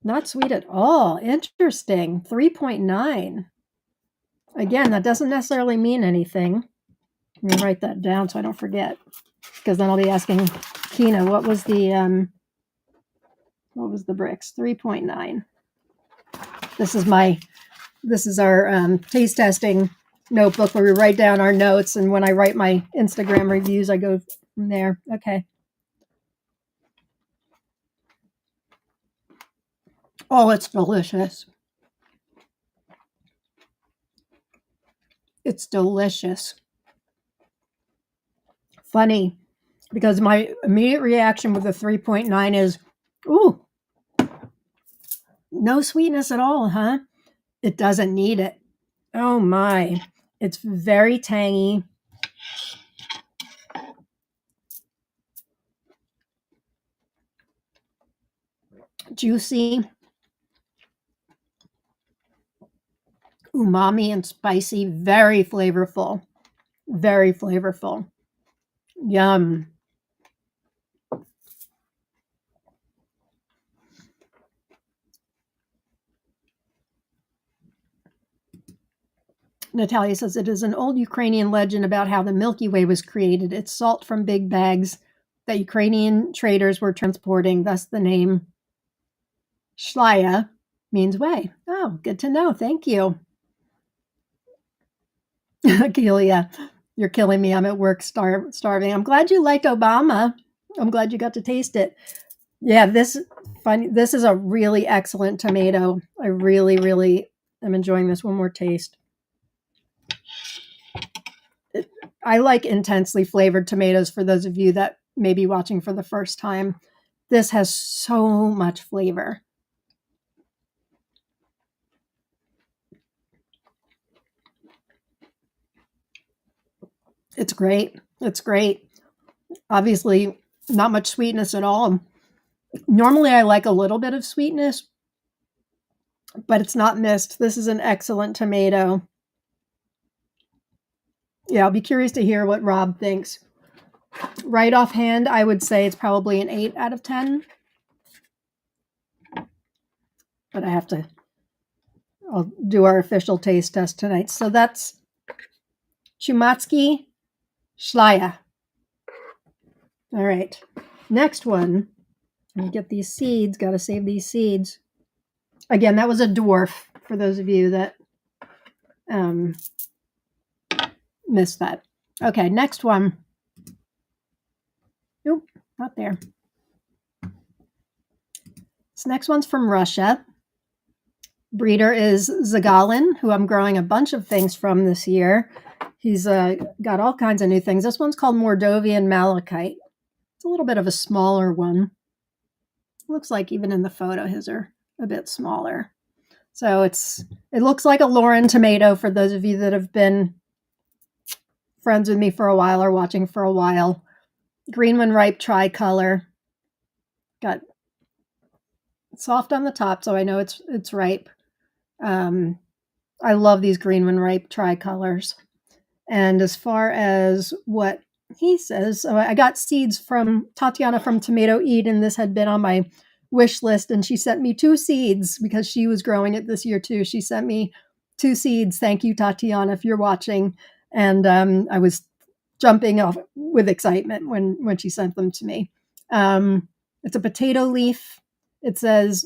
A: not sweet at all. Interesting. 3.9. Again, that doesn't necessarily mean anything. Let me write that down so I don't forget, because then I'll be asking Kina, what was the Brix? 3.9. This is our taste testing notebook where we write down our notes, and when I write my Instagram reviews, I go from there. Okay. Oh, it's delicious. It's delicious. Funny, because my immediate reaction with the 3.9 is, ooh, no sweetness at all, huh? It doesn't need it. Oh my. It's very tangy. Juicy. Umami and spicy. Very flavorful. Very flavorful. Yum. Natalia says it is an old Ukrainian legend about how the Milky Way was created. It's salt from big bags that Ukrainian traders were transporting, thus the name Shlaya means way. Oh, good to know. Thank you. Kelia, you're killing me. I'm at work starving. I'm glad you liked Obama. I'm glad you got to taste it. Yeah, this is a really excellent tomato. I really, really am enjoying this. One more taste. I like intensely flavored tomatoes for those of you that may be watching for the first time. This has so much flavor. It's great. It's great. Obviously, not much sweetness at all. Normally, I like a little bit of sweetness, but it's not missed. This is an excellent tomato. Yeah, I'll be curious to hear what Rob thinks. Right offhand, I would say it's probably an 8 out of 10. But I'll do our official taste test tonight. So that's Chumatsky Shlaya. All right. Next one. Let me get these seeds. Got to save these seeds. Again, that was a dwarf for those of you that missed that. Okay, next one. Nope, not there. This next one's from Russia. Breeder is Zagalin, who I'm growing a bunch of things from this year. He's got all kinds of new things. This one's called Mordovian Malachite. It's a little bit of a smaller one. Looks like even in the photo, his are a bit smaller. So it looks like a Lauren tomato for those of you that have been friends with me for a while or watching for a while. Green when ripe, tricolor. Got soft on the top, so I know it's ripe. I love these green when ripe tricolors. And as far as what he says, so I got seeds from Tatiana from Tomato Eat, and this had been on my wish list, and she sent me 2 seeds because she was growing it this year too. She sent me 2 seeds. Thank you, Tatiana, if you're watching. And I was jumping off with excitement when she sent them to me. It's a potato leaf. It says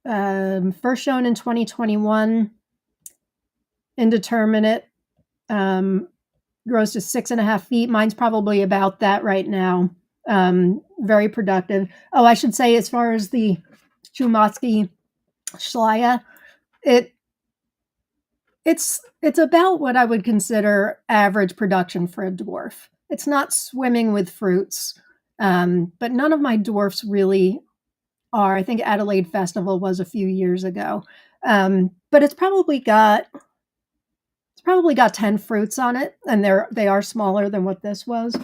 A: first shown in 2021, indeterminate, grows to 6.5 feet. Mine's probably about that right now. Very productive. Oh, I should say, as far as the Chumatsky Shlaya, it's about what I would consider average production for a dwarf. It's not swimming with fruits, but none of my dwarfs really are. I think Adelaide Festival was a few years ago, but it's probably got 10 fruits on it, and they are smaller than what this was.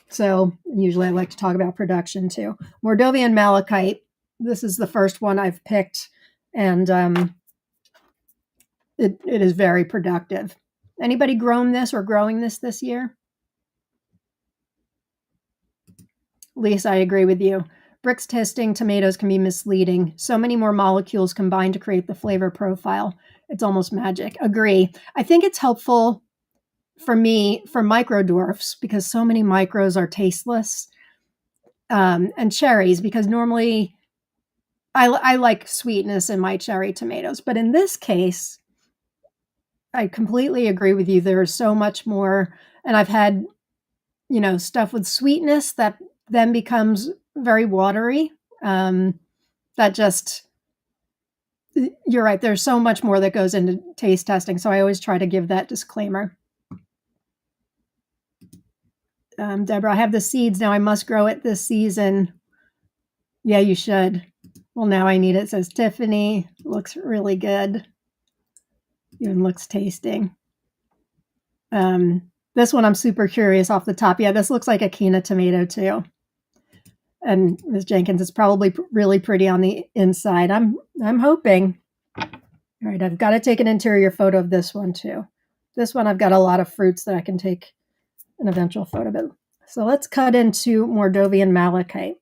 A: So usually I like to talk about production too. Mordovian Malachite. This is the first one I've picked, and it is very productive. Anybody grown this or growing this year? Lisa, I agree with you. Brix testing tomatoes can be misleading. So many more molecules combine to create the flavor profile. It's almost magic. Agree. I think it's helpful for me for micro dwarfs because so many micros are tasteless, and cherries because normally I like sweetness in my cherry tomatoes, but in this case, I completely agree with you. There is so much more, and I've had stuff with sweetness that then becomes very watery. That just You're right. There's so much more that goes into taste testing, so I always try to give that disclaimer. Deborah, I have the seeds now. I must grow it this season. Yeah, you should. Well, now I need it, says Tiffany. Looks really good. Even looks tasting. This one I'm super curious off the top. Yeah, this looks like a Kina tomato too. And Ms. Jenkins, it's probably really pretty on the inside. I'm hoping. All right, I've got to take an interior photo of this one too. This one I've got a lot of fruits that I can take an eventual photo of. So let's cut into Mordovian malachite.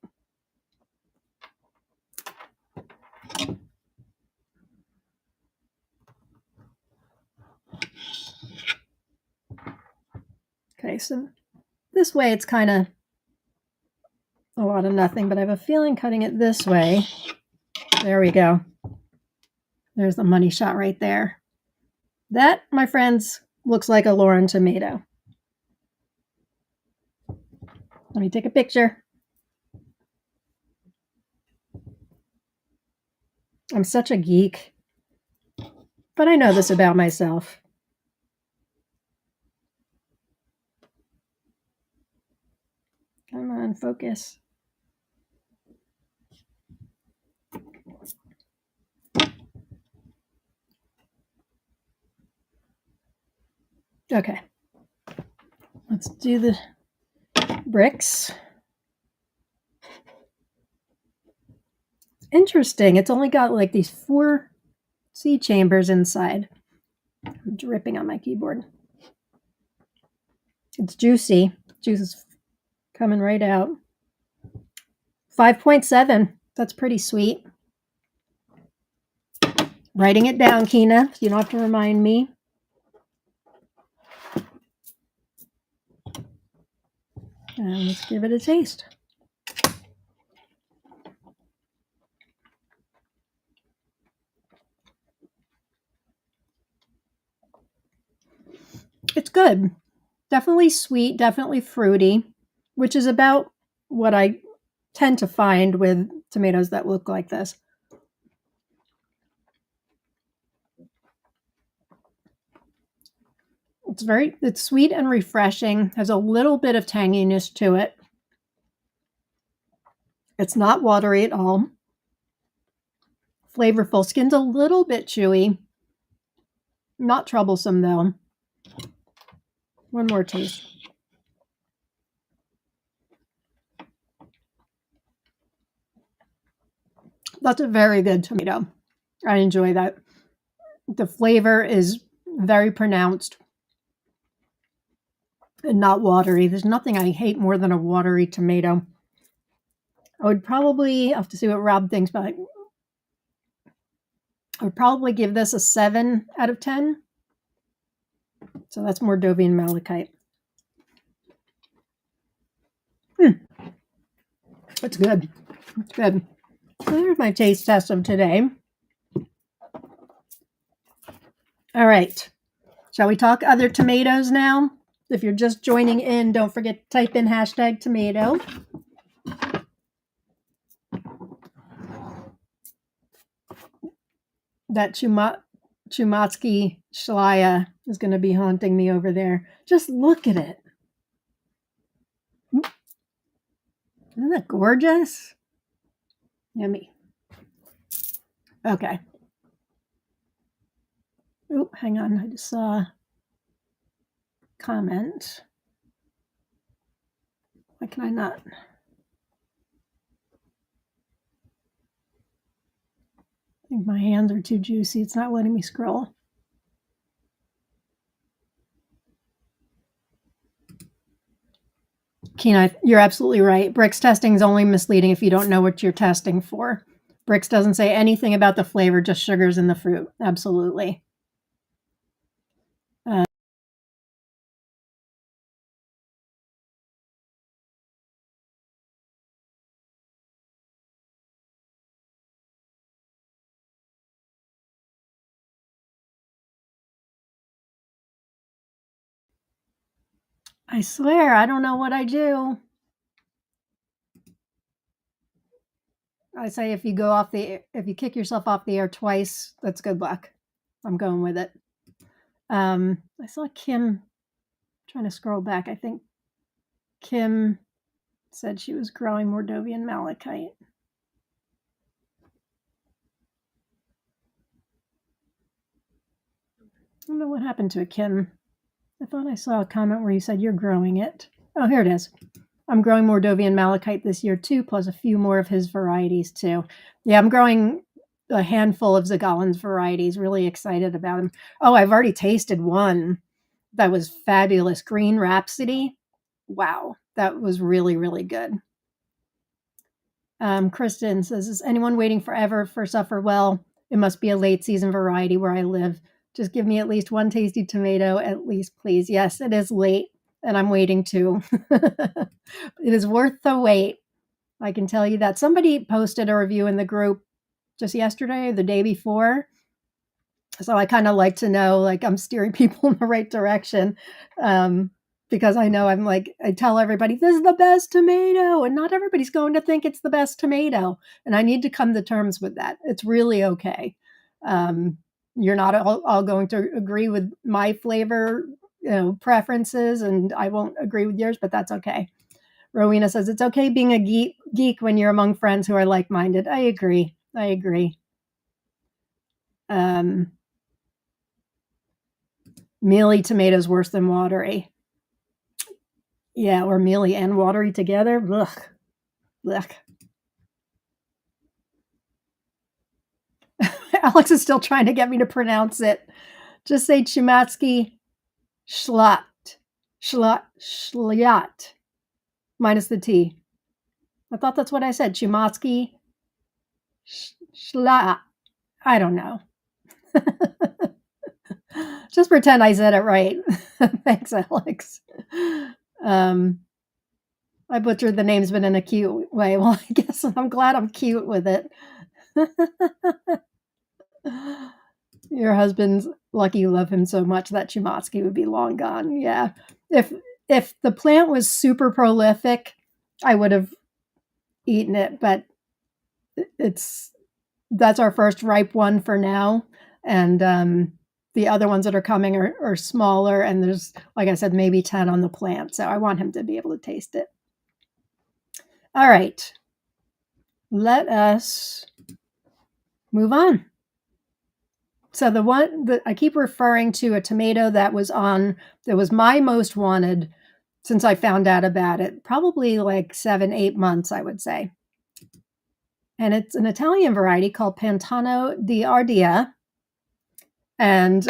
A: Okay, so this way it's kind of a lot of nothing, but I have a feeling cutting it this way. There we go. There's the money shot right there. That, my friends, looks like a Lauren tomato. Let me take a picture. I'm such a geek, but I know this about myself. Come on, focus. Okay. Let's do the bricks. Interesting. It's only got like these 4 seed chambers inside. I'm dripping on my keyboard. It's juicy. Juice is coming right out. 5.7. That's pretty sweet. Writing it down, Kina. You don't have to remind me. And let's give it a taste. It's good. Definitely sweet, definitely fruity, which is about what I tend to find with tomatoes that look like this. It's sweet and refreshing, has a little bit of tanginess to it. It's not watery at all. Flavorful. Skin's a little bit chewy. Not troublesome though. One more taste. That's a very good tomato. I enjoy that. The flavor is very pronounced and not watery. There's nothing I hate more than a watery tomato. I would probably have to see what Rob thinks, but I would probably give this a 7 out of 10. So that's Mordovian malachite. It's good. It's good. So there's my taste test of today. All right. Shall we talk other tomatoes now? If you're just joining in, don't forget to type in #tomato. That Chumatsky Shlaya is going to be haunting me over there. Just look at it. Isn't that gorgeous? Yummy. Okay. Oh, hang on. I just saw a comment. Why can I not? I think my hands are too juicy. It's not letting me scroll. Kina, you're absolutely right. Brix testing is only misleading if you don't know what you're testing for. Brix doesn't say anything about the flavor, just sugars in the fruit. Absolutely. I swear, I don't know what I do. I say if you kick yourself off the air twice, that's good luck. I'm going with it. I saw Kim trying to scroll back. I think Kim said she was growing Mordovian malachite. I don't know what happened to it, Kim. I thought I saw a comment where you said you're growing it. Oh, here it is. I'm growing Mordovian malachite this year too, plus a few more of his varieties too. Yeah, I'm growing a handful of Zagalin's varieties. Really excited about them. Oh, I've already tasted one that was fabulous. Green Rhapsody. Wow, that was really, really good. Kristen says, is anyone waiting forever for Suffer Well? It must be a late season variety where I live. Just give me at least one tasty tomato, at least, please. Yes, it is late, and I'm waiting too. It is worth the wait. I can tell you that. Somebody posted a review in the group just yesterday or the day before. So I kind of like to know, like, I'm steering people in the right direction. Because I know I'm like, I tell everybody, this is the best tomato. And not everybody's going to think it's the best tomato. And I need to come to terms with that. It's really okay. You're not all going to agree with my flavor, preferences, and I won't agree with yours, but that's okay. Rowena says it's okay being a geek when you're among friends who are like-minded. I agree. Mealy tomatoes worse than watery. Yeah, or mealy and watery together. Ugh. Ugh. Alex is still trying to get me to pronounce it. Just say Chumatsky Schlatt. Schlatt. Minus the T. I thought that's what I said. Chumatsky Schlatt. I don't know. Just pretend I said it right. Thanks, Alex. I butchered the names, but in a cute way. Well, I guess I'm glad I'm cute with it. Your husband's lucky you love him so much that Chumatsky would be long gone. Yeah. If the plant was super prolific, I would have eaten it, but that's our first ripe one for now. And the other ones that are coming are smaller, and there's, like I said, maybe 10 on the plant. So I want him to be able to taste it. All right. Let us move on. So the one that I keep referring to, a tomato that was my most wanted since I found out about it, probably like 7-8 months, I would say. And it's an Italian variety called Pantano di Ardea. And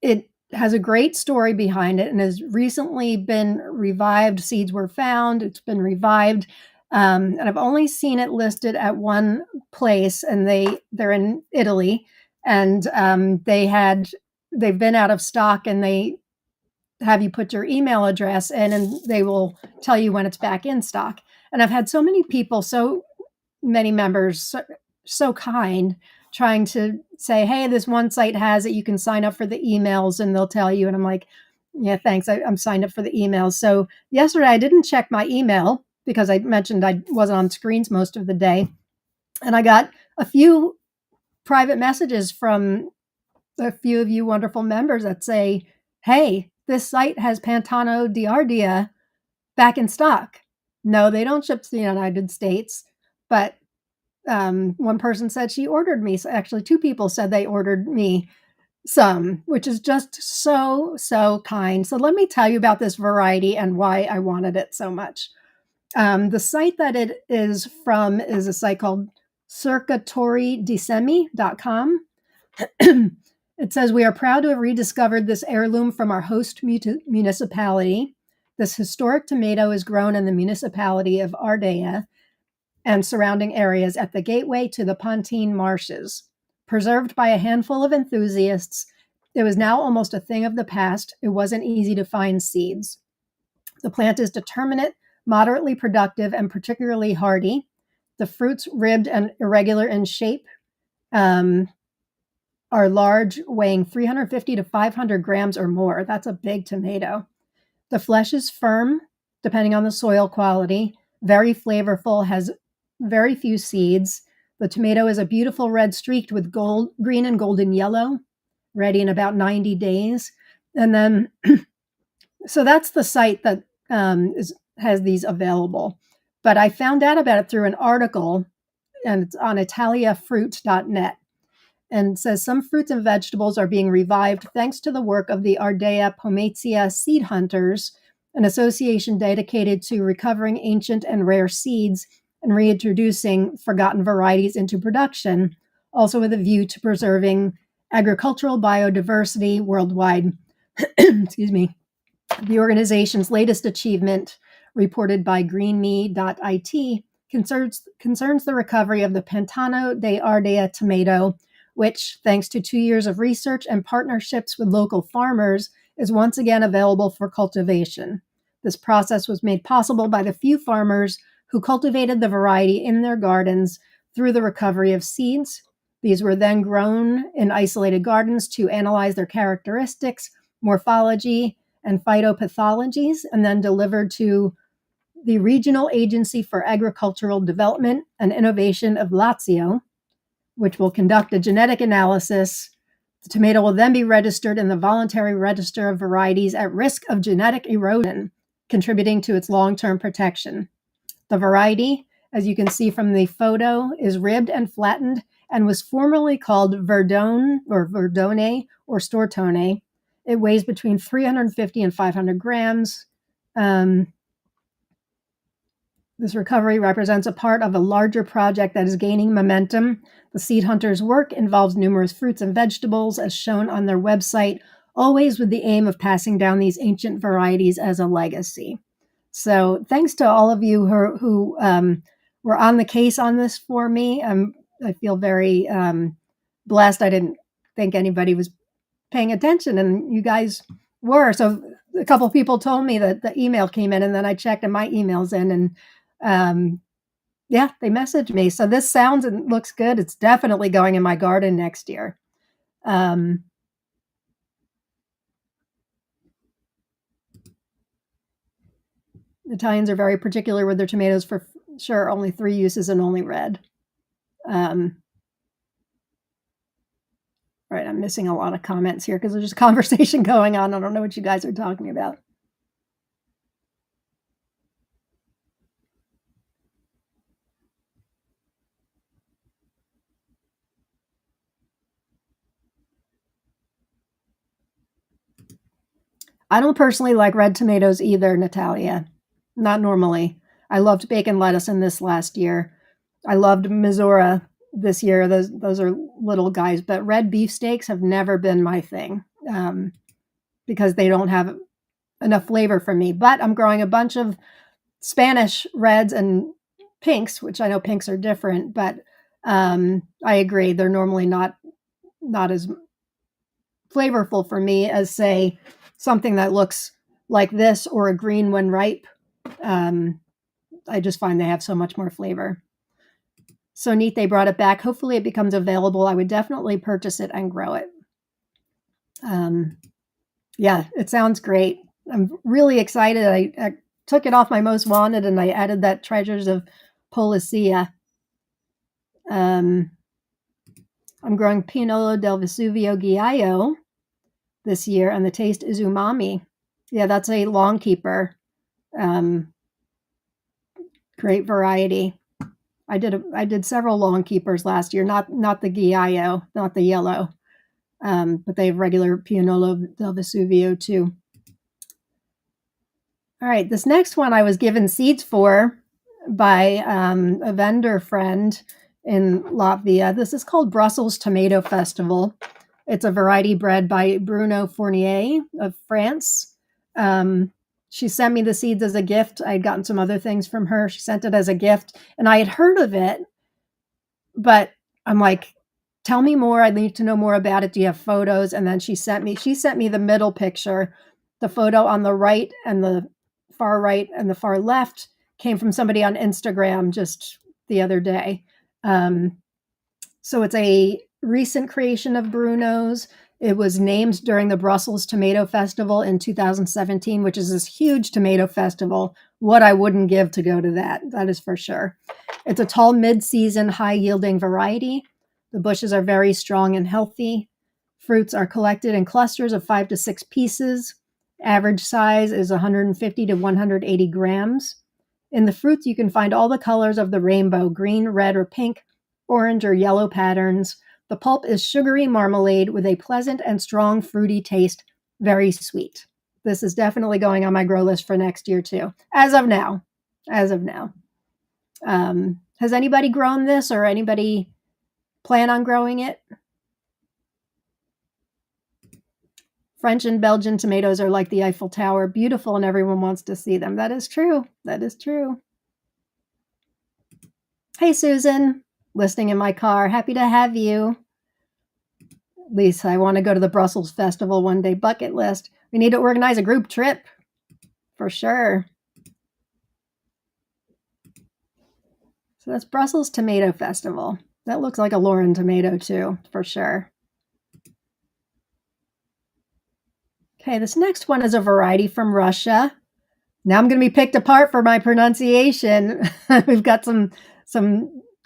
A: it has a great story behind it and has recently been revived. Seeds were found. It's been revived. And I've only seen it listed at one place, and they're in Italy, and they've been out of stock, and they have you put your email address in, and they will tell you when it's back in stock. And I've had so many people, so many members, so kind, trying to say, hey, this one site has it. You can sign up for the emails, and they'll tell you. And I'm like, yeah, thanks. I'm signed up for the emails. So yesterday I didn't check my email because I mentioned I wasn't on screens most of the day. And I got a few private messages from a few of you wonderful members that say, hey, this site has Pantano di Ardea back in stock. No, they don't ship to the United States, but one person said she ordered me. So actually, two people said they ordered me some, which is just so kind. So let me tell you about this variety and why I wanted it so much. The site that it is from is a site called cercatoridisemi.com. It says, we are proud to have rediscovered this heirloom from our host municipality. This historic tomato is grown in the municipality of Ardea and surrounding areas at the gateway to the Pontine Marshes. Preserved by a handful of enthusiasts, it was now almost a thing of the past. It wasn't easy to find seeds. The plant is determinate, moderately productive, and particularly hardy. The fruits, ribbed and irregular in shape, are large, weighing 350 to 500 grams or more. That's a big tomato. The flesh is firm, depending on the soil quality, very flavorful, has very few seeds. The tomato is a beautiful red streaked with green and golden yellow, ready in about 90 days. And then, so that's the site that has these available. But I found out about it through an article, and it's on italiafruit.net. And it says some fruits and vegetables are being revived thanks to the work of the Ardea Pomezia seed hunters, an association dedicated to recovering ancient and rare seeds and reintroducing forgotten varieties into production, also with a view to preserving agricultural biodiversity worldwide. Excuse me. The organization's latest achievement, reported by greenme.it, concerns the recovery of the Pantano de Ardea tomato, which, thanks to 2 years of research and partnerships with local farmers, is once again available for cultivation. This process was made possible by the few farmers who cultivated the variety in their gardens through the recovery of seeds. These were then grown in isolated gardens to analyze their characteristics, morphology, and phytopathologies, and then delivered to the Regional Agency for Agricultural Development and Innovation of Lazio, which will conduct a genetic analysis. The tomato will then be registered in the voluntary register of varieties at risk of genetic erosion, contributing to its long-term protection. The variety, as you can see from the photo, is ribbed and flattened and was formerly called Verdone or Stortone. It weighs between 350 and 500 grams. This recovery represents a part of a larger project that is gaining momentum. The seed hunters' work involves numerous fruits and vegetables, as shown on their website, always with the aim of passing down these ancient varieties as a legacy. So thanks to all of you who were on the case on this for me. I feel very blessed. I didn't think anybody was paying attention, and you guys were. So a couple of people told me that the email came in, and then I checked and my email's in, and yeah, they messaged me. So this sounds and looks good. It's definitely going in my garden next year. Italians are very particular with their tomatoes, for sure. Only 3 uses and only red. All right, I'm missing a lot of comments here because there's just a conversation going on. I don't know what you guys are talking about. I don't personally like red tomatoes either, Natalia. Not normally. I loved bacon lettuce in this last year. I loved Missouri this year. Those are little guys, but red beefsteaks have never been my thing because they don't have enough flavor for me. But I'm growing a bunch of Spanish reds and pinks, which I know pinks are different, but I agree. They're normally not as flavorful for me as, say, something that looks like this or a green when ripe. I just find they have so much more flavor. So neat they brought it back. Hopefully it becomes available. I would definitely purchase it and grow it. Yeah, it sounds great. I'm really excited. I took it off my most wanted and I added that Treasures of Polizia. I'm growing Pianolo del Vesuvio Ghiaio this year, and the taste is umami. Yeah, that's a long keeper. Great variety. I did several long keepers last year, not the Ghiaio, not the yellow, but they have regular Pianolo del Vesuvio too. All right, this next one I was given seeds for by a vendor friend in Latvia. This is called Brussels Tomato Festival. It's a variety bred by Bruno Fournier of France. She sent me the seeds as a gift. I had gotten some other things from her. She sent it as a gift, and I had heard of it, but I'm like, tell me more. I need to know more about it. Do you have photos? And then she sent me the middle picture. The photo on the right and the far right and the far left came from somebody on Instagram just the other day. So it's a recent creation of Bruno's. It was named during the Brussels Tomato Festival in 2017, which is this huge tomato festival. What I wouldn't give to go to that is for sure. It's a tall, mid-season, high-yielding variety. The bushes are very strong and healthy. Fruits are collected in clusters of 5 to 6 pieces. Average size is 150 to 180 grams. In the fruits, you can find all the colors of the rainbow: green, red, or pink, orange or yellow patterns. The pulp is sugary marmalade with a pleasant and strong fruity taste, very sweet. This is definitely going on my grow list for next year too, as of now. As of now. Has anybody grown this, or anybody plan on growing it? French and Belgian tomatoes are like the Eiffel Tower, beautiful, and everyone wants to see them. That is true. That is true. Hey, Susan, listening in my car. Happy to have you. Lisa, I want to go to the Brussels Festival one day. Bucket list. We need to organize a group trip for sure. So that's Brussels Tomato Festival. That looks like a Lauren tomato too, for sure. Okay, this next one is a variety from Russia. Now I'm going to be picked apart for my pronunciation. We've got some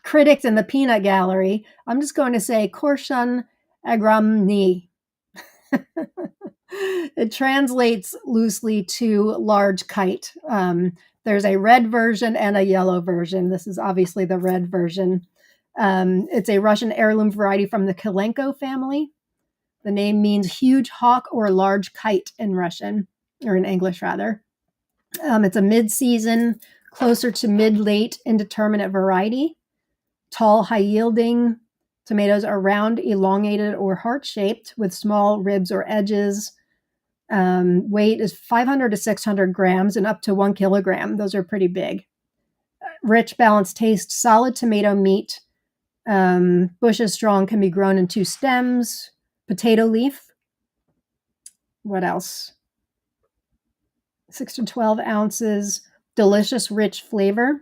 A: critics in the peanut gallery. I'm just going to say Korshun agramny. It translates loosely to large kite. There's a red version and a yellow version. This is obviously the red version. It's a Russian heirloom variety from the Kalenko family. The name means huge hawk or large kite in Russian, or in English rather. It's a mid-season, closer to mid-late, indeterminate variety. Tall, high-yielding. Tomatoes are round, elongated, or heart-shaped with small ribs or edges. Weight is 500 to 600 grams and up to 1 kilogram. Those are pretty big. Rich, balanced taste, solid tomato meat. Bush is strong, can be grown in 2 stems. Potato leaf. What else? 6 to 12 ounces. Delicious, rich flavor.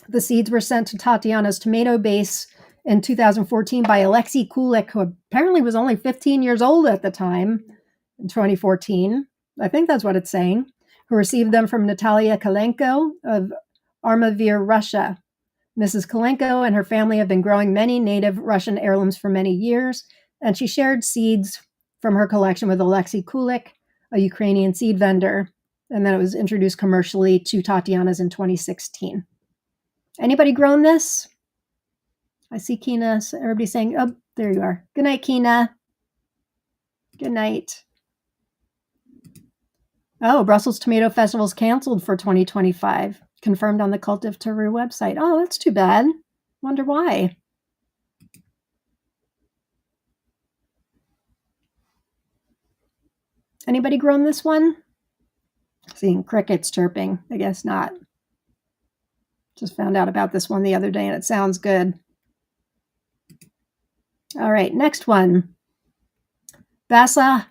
A: The seeds were sent to Tatiana's tomato base in 2014 by Alexei Kulik, who apparently was only 15 years old at the time, in 2014. I think that's what it's saying. Who received them from Natalia Kalenko of Armavir, Russia. Mrs. Kalenko and her family have been growing many native Russian heirlooms for many years, and she shared seeds from her collection with Alexei Kulik, a Ukrainian seed vendor, and then it was introduced commercially to Tatiana's in 2016. Anybody grown this? I see Kina. Everybody saying, oh, there you are. Good night, Kina. Good night. Oh, Brussels Tomato Festival's canceled for 2025. Confirmed on the Cultive Taru website. Oh, that's too bad. Wonder why. Anybody grown this one? Seeing crickets chirping. I guess not. Just found out about this one the other day and it sounds good. All right, next one. Basa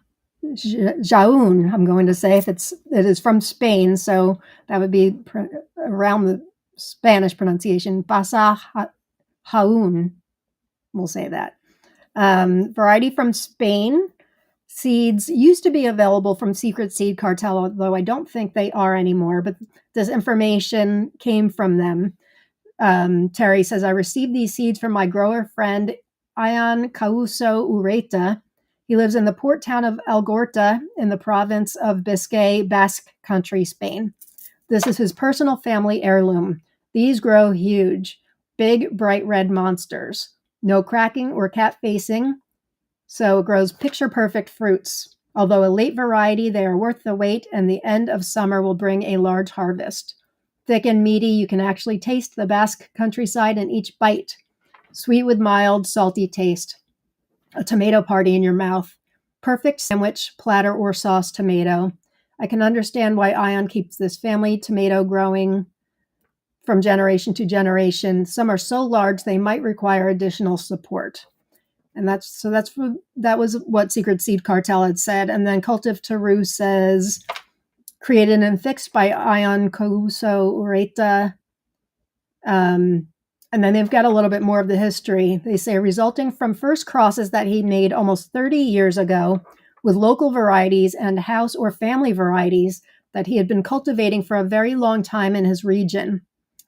A: Jaun, I'm going to say, it is from Spain, so that would be around the Spanish pronunciation. Basa Jaun, we'll say that. Variety from Spain. Seeds used to be available from Secret Seed Cartel, although I don't think they are anymore, but this information came from them. Terry says, I received these seeds from my grower friend, Ion Causo Ureta. He lives in the port town of Algorta in the province of Biscay, Basque Country, Spain. This is his personal family heirloom. These grow huge, big, bright red monsters. No cracking or cat facing, so it grows picture-perfect fruits. Although a late variety, they are worth the wait, and the end of summer will bring a large harvest. Thick and meaty, you can actually taste the Basque countryside in each bite. Sweet with mild, salty taste. A tomato party in your mouth. Perfect sandwich, platter, or sauce tomato. I can understand why Ion keeps this family tomato growing from generation to generation. Some are so large they might require additional support. And that was what Secret Seed Cartel had said. And then Cultive Taru says, created and fixed by Ion Couso Ureta. And then they've got a little bit more of the history. They say resulting from first crosses that he made almost 30 years ago with local varieties and house or family varieties that he had been cultivating for a very long time in his region.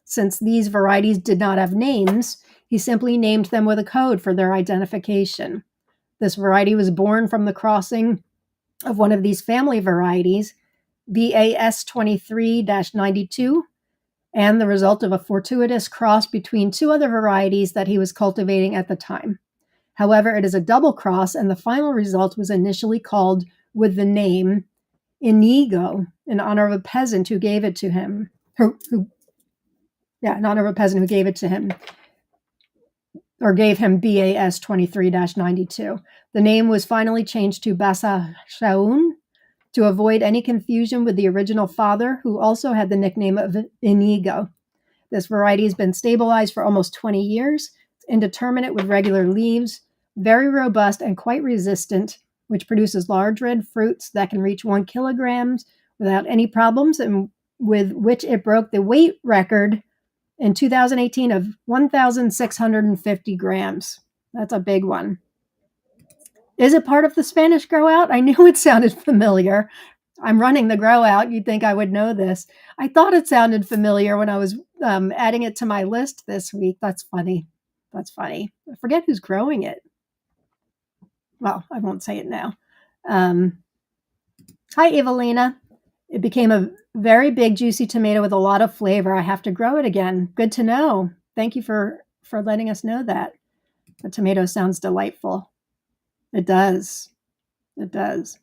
A: Since these varieties did not have names, he simply named them with a code for their identification. This variety was born from the crossing of one of these family varieties, BAS 23-92, and the result of a fortuitous cross between two other varieties that he was cultivating at the time. However, it is a double cross, and the final result was initially called with the name Inigo in honor of a peasant who gave it to him. In honor of a peasant who gave it to him, or gave him BAS 23-92. The name was finally changed to Basa Shaun to avoid any confusion with the original father, who also had the nickname of Inigo. This variety has been stabilized for almost 20 years. It's indeterminate with regular leaves, very robust and quite resistant, which produces large red fruits that can reach 1 kilogram without any problems, and with which it broke the weight record in 2018 of 1,650 grams. That's a big one. Is it part of the Spanish grow out? I knew it sounded familiar. I'm running the grow out. You'd think I would know this. I thought it sounded familiar when I was adding it to my list this week. That's funny. That's funny. I forget who's growing it. Well, I won't say it now. Hi, Evelina. It became a very big, juicy tomato with a lot of flavor. I have to grow it again. Good to know. Thank you for letting us know that. The tomato sounds delightful. It does. It does.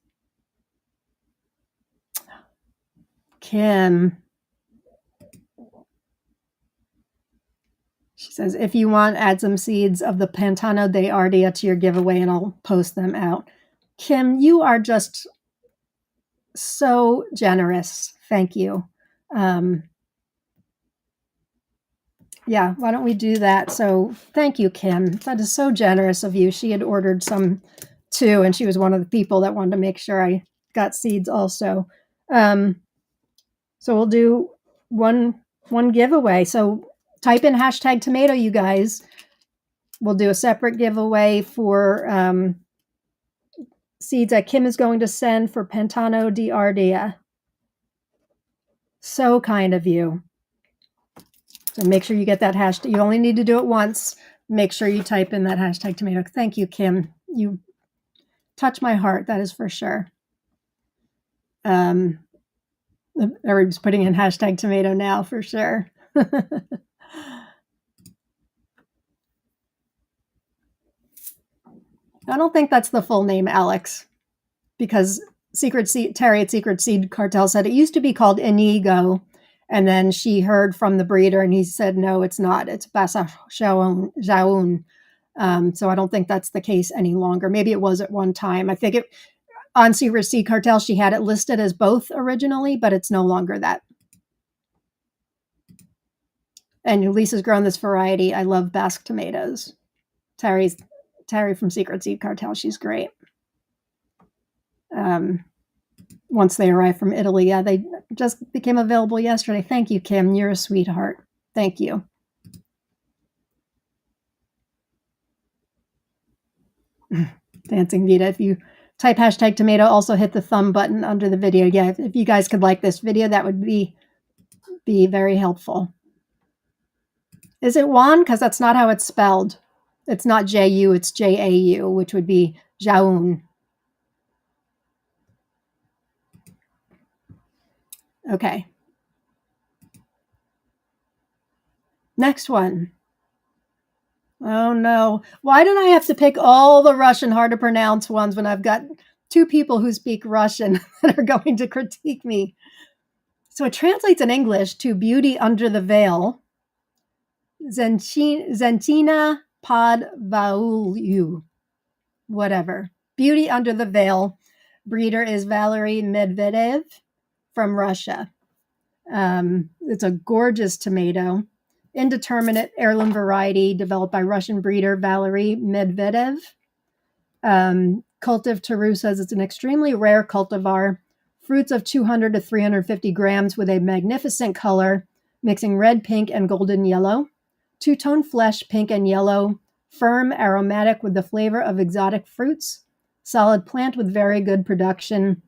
A: Kim. She says, if you want, add some seeds of the Pantano de Ardea to your giveaway and I'll post them out. Kim, you are just so generous. Thank you. Yeah, why don't we do that? So thank you, Kim. That is so generous of you. She had ordered some too, and she was one of the people that wanted to make sure I got seeds also. So we'll do one giveaway. So type in hashtag tomato, you guys. We'll do a separate giveaway for seeds that Kim is going to send for Pantano di Ardea. So kind of you. So make sure you get that hashtag. You only need to do it once. Make sure you type in that hashtag tomato. Thank you, Kim. You touch my heart, that is for sure. Everybody's putting in hashtag tomato now for sure. I don't think that's the full name, Alex, because Terry at Secret Seed Cartel said it used to be called Inigo, and then she heard from the breeder and he said, no, it's not. It's Basa Shaun. So I don't think that's the case any longer. Maybe it was at one time. I think on Secret Seed Cartel, she had it listed as both originally, but it's no longer that. And Lisa's grown this variety. I love Basque tomatoes. Terry from Secret Seed Cartel, she's great. Once they arrive from Italy, yeah, they just became available yesterday. Thank you, Kim. You're a sweetheart. Thank you. Dancing Vita, if you type hashtag tomato, also hit the thumb button under the video. Yeah, if you guys could like this video, that would be very helpful. Is it Juan? Because that's not how it's spelled. It's not J-U, it's J-A-U, which would be Jaun. Okay. Next one. Oh no. Why did I have to pick all the Russian hard to pronounce ones when I've got two people who speak Russian that are going to critique me? So it translates in English to beauty under the veil. Zentina Podvaulu. Whatever. Beauty under the veil. Breeder is Valery Medvedev from Russia. It's a gorgeous tomato. Indeterminate heirloom variety developed by Russian breeder Valery Medvedev. Cultiv Taru says it's an extremely rare cultivar. Fruits of 200 to 350 grams with a magnificent color, mixing red, pink, and golden yellow. Two-tone flesh, pink and yellow. Firm, aromatic with the flavor of exotic fruits. Solid plant with very good production.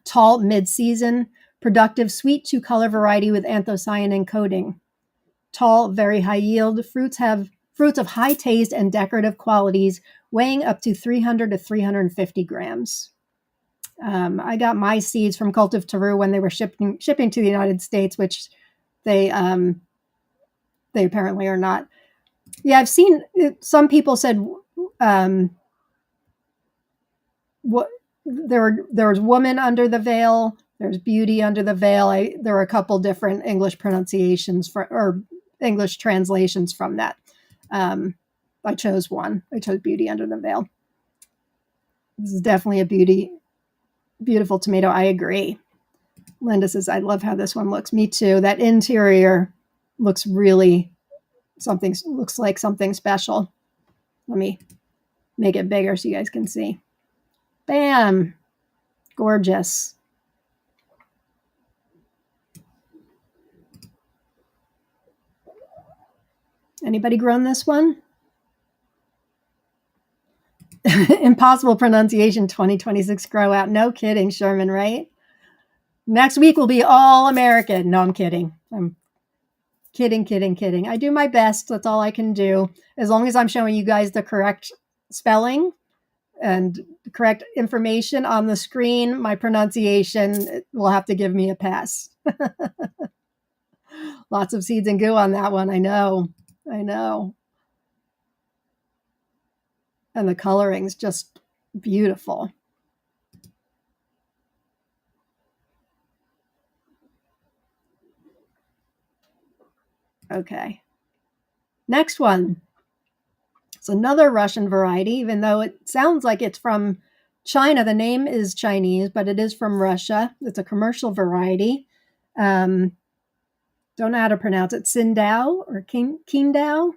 A: Tall, mid-season. Productive, sweet two-color variety with anthocyanin coating. Tall, very high yield. Fruits of high taste and decorative qualities, weighing up to 300 to 350 grams. I got my seeds from Cultiv Taru when they were shipping to the United States, which they apparently are not. Yeah, I've seen some people said what there was woman under the veil, there's beauty under the veil. There were a couple different English pronunciations or English translations from that. I chose one. I chose beauty under the veil. This is definitely a beautiful tomato. I agree. Linda says, I love how this one looks. Me too. That interior looks like something special. Let me make it bigger so you guys can see. Bam. Gorgeous. Anybody grown this one? Impossible pronunciation 2026 grow out. No kidding, Sherman, right? Next week will be all American. No, I'm kidding. I'm kidding. I do my best. That's all I can do. As long as I'm showing you guys the correct spelling and correct information on the screen, my pronunciation will have to give me a pass. Lots of seeds and goo on that one. I know. And the coloring's just beautiful. Okay. Next one. It's another Russian variety, even though it sounds like it's from China. The name is Chinese, but it is from Russia. It's a commercial variety. Don't know how to pronounce it. Tsingtao or Qingdao.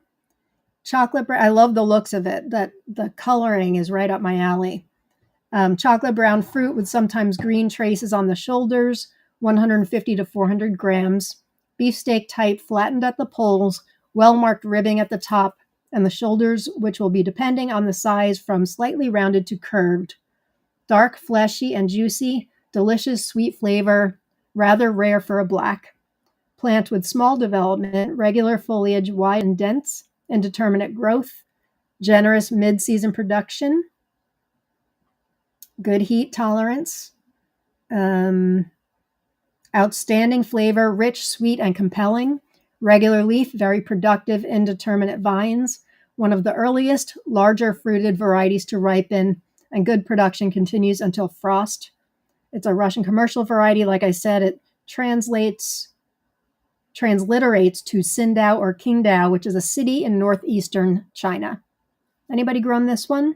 A: Chocolate brown. I love the looks of it. The coloring is right up my alley. Chocolate brown fruit with sometimes green traces on the shoulders. 150 to 400 grams. Beefsteak type, flattened at the poles. Well-marked ribbing at the top and the shoulders, which will be depending on the size from slightly rounded to curved. Dark, fleshy, and juicy. Delicious, sweet flavor. Rather rare for a black. Plant with small development, regular foliage, wide and dense. Indeterminate growth, generous mid-season production, good heat tolerance, outstanding flavor, rich, sweet, and compelling, regular leaf, very productive, indeterminate vines, one of the earliest, larger fruited varieties to ripen, and good production continues until frost. It's a Russian commercial variety. Like I said, it transliterates to Tsingtao or Qingdao, which is a city in northeastern China. Anybody grown this one?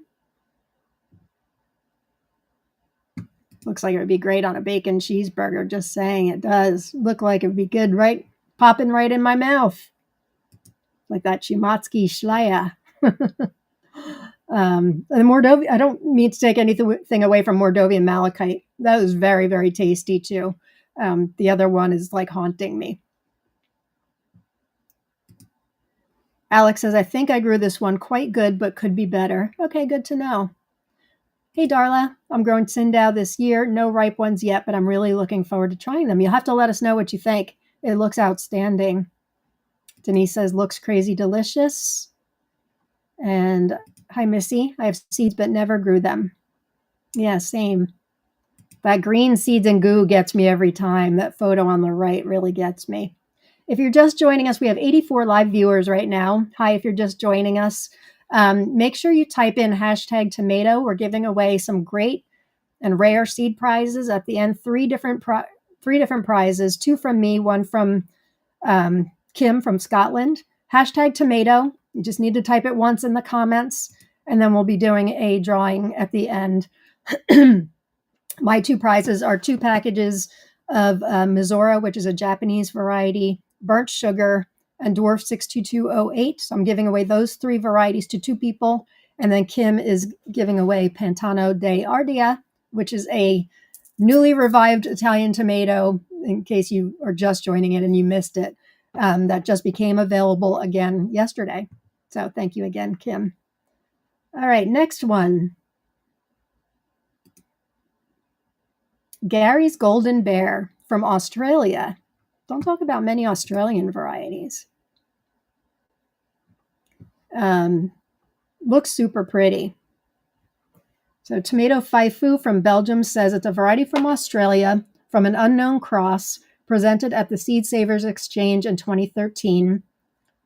A: Looks like it would be great on a bacon cheeseburger. Just saying, it does look like it would be good, right? Popping right in my mouth. Like that Chimatsky Shlaya. And Mordovia, I don't mean to take anything away from Mordovian Malachite. That was very, very tasty too. The other one is like haunting me. Alex says, I think I grew this one quite good, but could be better. Okay, good to know. Hey, Darla, I'm growing Tsingtao this year. No ripe ones yet, but I'm really looking forward to trying them. You'll have to let us know what you think. It looks outstanding. Denise says, looks crazy delicious. And hi, Missy. I have seeds, but never grew them. Yeah, same. That green seeds and goo gets me every time. That photo on the right really gets me. If you're just joining us, we have 84 live viewers right now. Hi, if you're just joining us. Make sure you type in hashtag tomato. We're giving away some great and rare seed prizes at the end. Three different prizes, 2 from me, 1 from Kim from Scotland. Hashtag tomato. You just need to type it once in the comments, and then we'll be doing a drawing at the end. My 2 prizes are 2 packages of Mizora, which is a Japanese variety, burnt sugar, and dwarf 62208. So I'm giving away those 3 varieties to 2 people. And then Kim is giving away Pantano de Ardea, which is a newly revived Italian tomato, in case you are just joining it and you missed it. that just became available again yesterday. So thank you again, Kim. All right, next one. Gary's Golden Bear from Australia. Don't talk about many Australian varieties. Looks super pretty. So Tomato Faifu from Belgium says it's a variety from Australia from an unknown cross presented at the Seed Savers Exchange in 2013.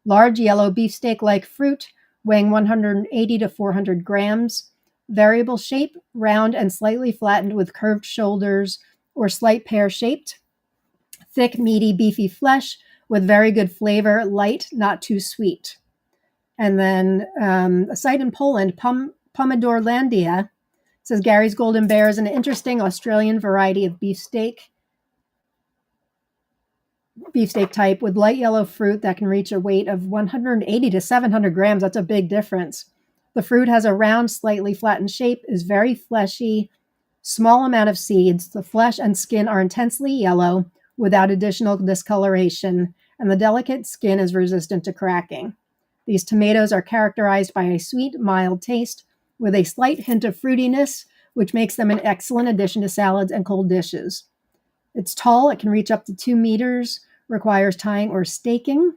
A: Large yellow beefsteak-like fruit weighing 180 to 400 grams. Variable shape, round and slightly flattened with curved shoulders or slight pear-shaped. Thick, meaty, beefy flesh with very good flavor, light, not too sweet. And then a site in Poland, Pomidorlandia, says Gary's Golden Bear is an interesting Australian variety of beefsteak type with light yellow fruit that can reach a weight of 180 to 700 grams. That's a big difference. The fruit has a round, slightly flattened shape, is very fleshy, small amount of seeds. The flesh and skin are intensely yellow without additional discoloration, and the delicate skin is resistant to cracking. These tomatoes are characterized by a sweet, mild taste with a slight hint of fruitiness, which makes them an excellent addition to salads and cold dishes. It's tall, it can reach up to 2 meters, requires tying or staking,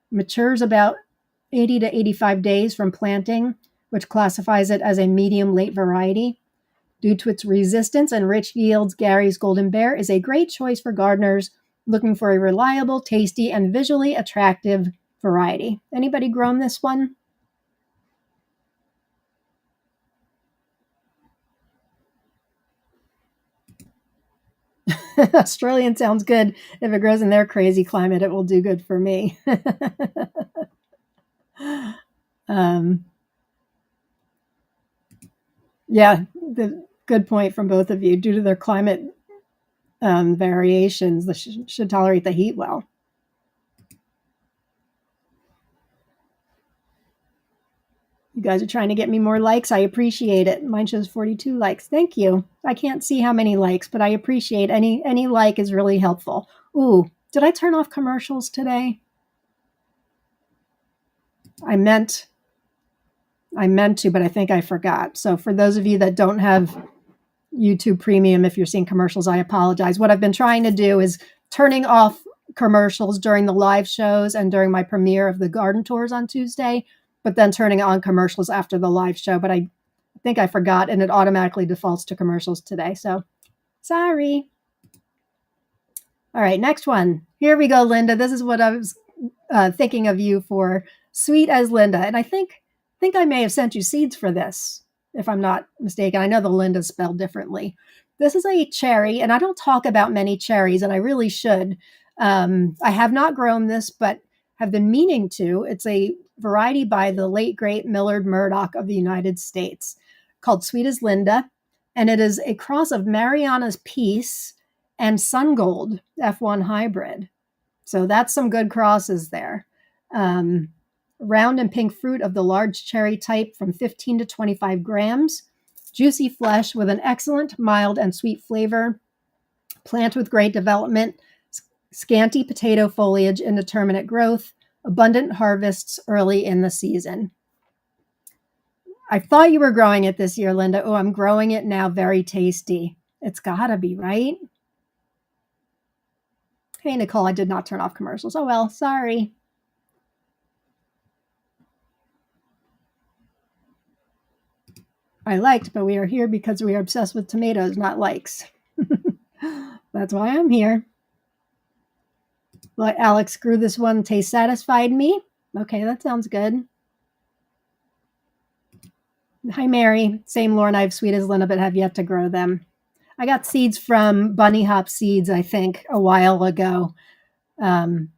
A: matures about 80 to 85 days from planting, which classifies it as a medium-late variety. Due to its resistance and rich yields, Gary's Golden Bear is a great choice for gardeners looking for a reliable, tasty, and visually attractive variety. Anybody grown this one? Australian sounds good. If it grows in their crazy climate, it will do good for me. Yeah, the good point from both of you. Due to their climate variations, they should tolerate the heat well. You guys are trying to get me more likes. I appreciate it. Mine shows 42 likes. Thank you. I can't see how many likes, but I appreciate any like is really helpful. Ooh, did I turn off commercials today? I meant to, but I think I forgot. So for those of you that don't have YouTube Premium, if you're seeing commercials, I apologize. What I've been trying to do is turning off commercials during the live shows and during my premiere of the garden tours on Tuesday, but then turning on commercials after the live show. But I think I forgot, and it automatically defaults to commercials today. So sorry. All right, next one. Here we go, Linda. This is what I was thinking of you for. Sweet as Linda. And I think I may have sent you seeds for this, if I'm not mistaken. I know the Linda's spelled differently. This is a cherry, and I don't talk about many cherries, and I really should. I have not grown this, but have been meaning to. It's a variety by the late, great Millard Murdoch of the United States called Sweet as Linda, and it is a cross of Mariana's Peace and Sun Gold F1 hybrid. So that's some good crosses there. Round and pink fruit of the large cherry type from 15 to 25 grams. Juicy flesh with an excellent mild and sweet flavor. Plant with great development. Scanty potato foliage, indeterminate growth. Abundant harvests early in the season. I thought you were growing it this year, Linda. Oh, I'm growing it now. Very tasty. It's gotta be, right? Hey, Nicole, I did not turn off commercials. Oh, well, sorry. I liked, but we are here because we are obsessed with tomatoes, not likes. That's why I'm here. Well, Alex grew this one. Taste satisfied me. Okay, that sounds good. Hi, Mary. Same, Lauren. I have Sweet as Linda, but have yet to grow them. I got seeds from Bunny Hop Seeds, I think, a while ago. Thank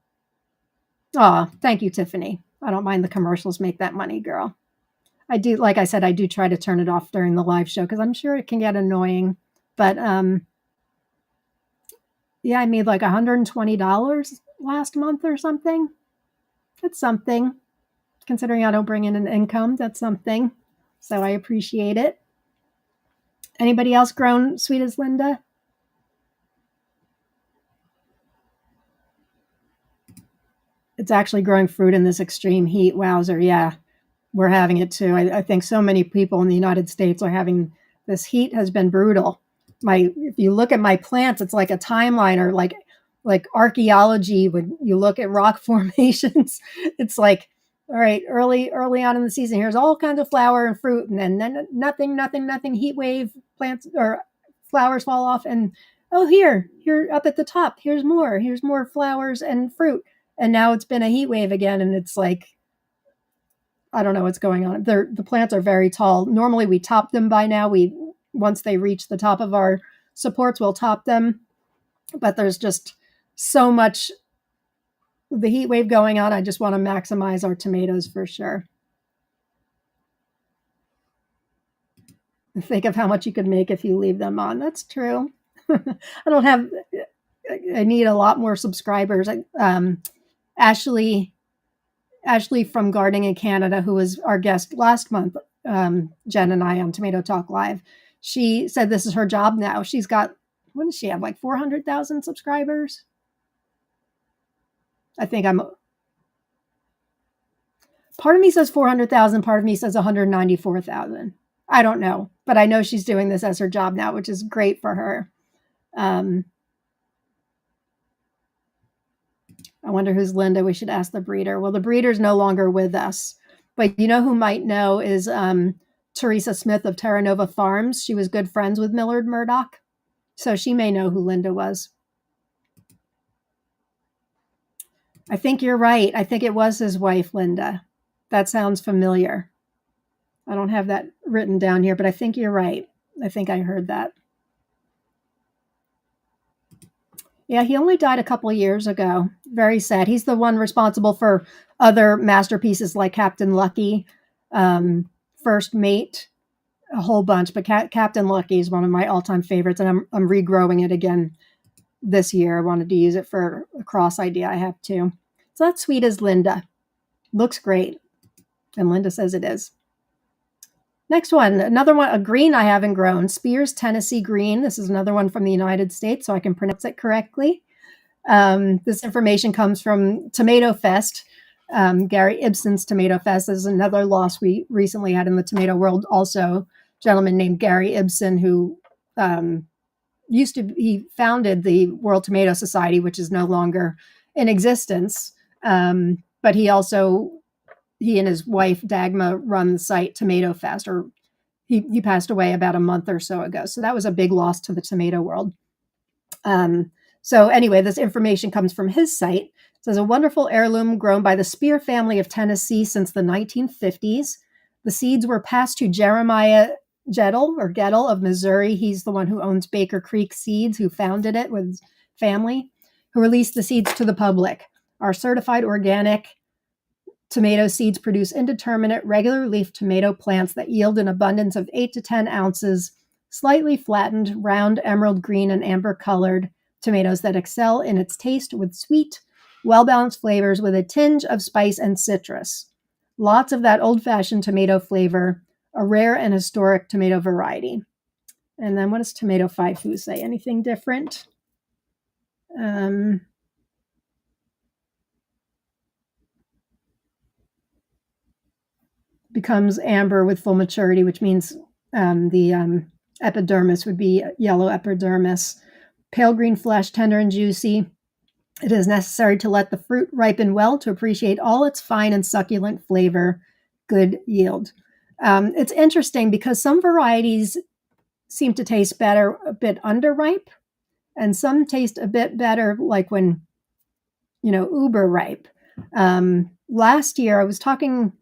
A: you, Tiffany. I don't mind the commercials. Make that money, girl. I do, like I said, I do try to turn it off during the live show because I'm sure it can get annoying. But yeah, I made like $120 last month or something. That's something. Considering I don't bring in an income, that's something. So I appreciate it. Anybody else grown Sweet as Linda? It's actually growing fruit in this extreme heat. Wowzer. Yeah, we're having it too. I think so many people in the United States are having this heat has been brutal. If you look at my plants, it's like a timeline or like archaeology when you look at rock formations. It's like, all right, early on in the season, here's all kinds of flower and fruit, and then nothing, heat wave, plants or flowers fall off, and oh here up at the top, here's more flowers and fruit, and now it's been a heat wave again, and it's like I don't know what's going on. The plants are very tall. Normally we top them by now. We once they reach the top of our supports, we'll top them. But there's just so much the heat wave going on. I just want to maximize our tomatoes for sure. Think of how much you could make if you leave them on. That's true. I don't have. I need a lot more subscribers. Ashley Ashley from Gardening in Canada, who was our guest last month, Jen and I on Tomato Talk Live, she said this is her job now. She's got, what does she have, like 400,000 subscribers? I think part of me says 400,000, part of me says 194,000. I don't know, but I know she's doing this as her job now, which is great for her. I wonder who's Linda. We should ask the breeder. Well, the breeder's no longer with us, but you know who might know is Teresa Smith of Terra Nova Farms. She was good friends with Millard Murdoch, so she may know who Linda was. I think you're right. I think it was his wife, Linda. That sounds familiar. I don't have that written down here, but I think you're right. I think I heard that. Yeah, he only died a couple of years ago. Very sad. He's the one responsible for other masterpieces like Captain Lucky, First Mate, a whole bunch. But Captain Lucky is one of my all-time favorites, and I'm regrowing it again this year. I wanted to use it for a cross idea I have too. It's not sweet as Linda. Looks great. And Linda says it is. Next one, another one, a green I haven't grown, Spears Tennessee Green. This is another one from the United States, so I can pronounce it correctly. This information comes from Tomato Fest. Gary Ibsen's Tomato Fest is another loss we recently had in the tomato world. Also, a gentleman named Gary Ibsen who he founded the World Tomato Society, which is no longer in existence. But he and his wife Dagmar run the site Tomato Fest, or he passed away about a month or so ago. So that was a big loss to the tomato world. So anyway, this information comes from his site. It says a wonderful heirloom grown by the Spear family of Tennessee since the 1950s. The seeds were passed to Jeremiah Gettle of Missouri. He's the one who owns Baker Creek Seeds, who founded it with his family, who released the seeds to the public. Our certified organic tomato seeds produce indeterminate, regular leaf tomato plants that yield an abundance of 8 to 10 ounces, slightly flattened, round, emerald green, and amber colored tomatoes that excel in its taste with sweet, well-balanced flavors with a tinge of spice and citrus. Lots of that old-fashioned tomato flavor, a rare and historic tomato variety. And then what does Tomato Faifu say? Anything different? Becomes amber with full maturity, which means the epidermis would be yellow epidermis. Pale green flesh, tender and juicy. It is necessary to let the fruit ripen well to appreciate all its fine and succulent flavor. Good yield. It's interesting because some varieties seem to taste better a bit underripe, and some taste a bit better like when, uber ripe. Last year, I was talking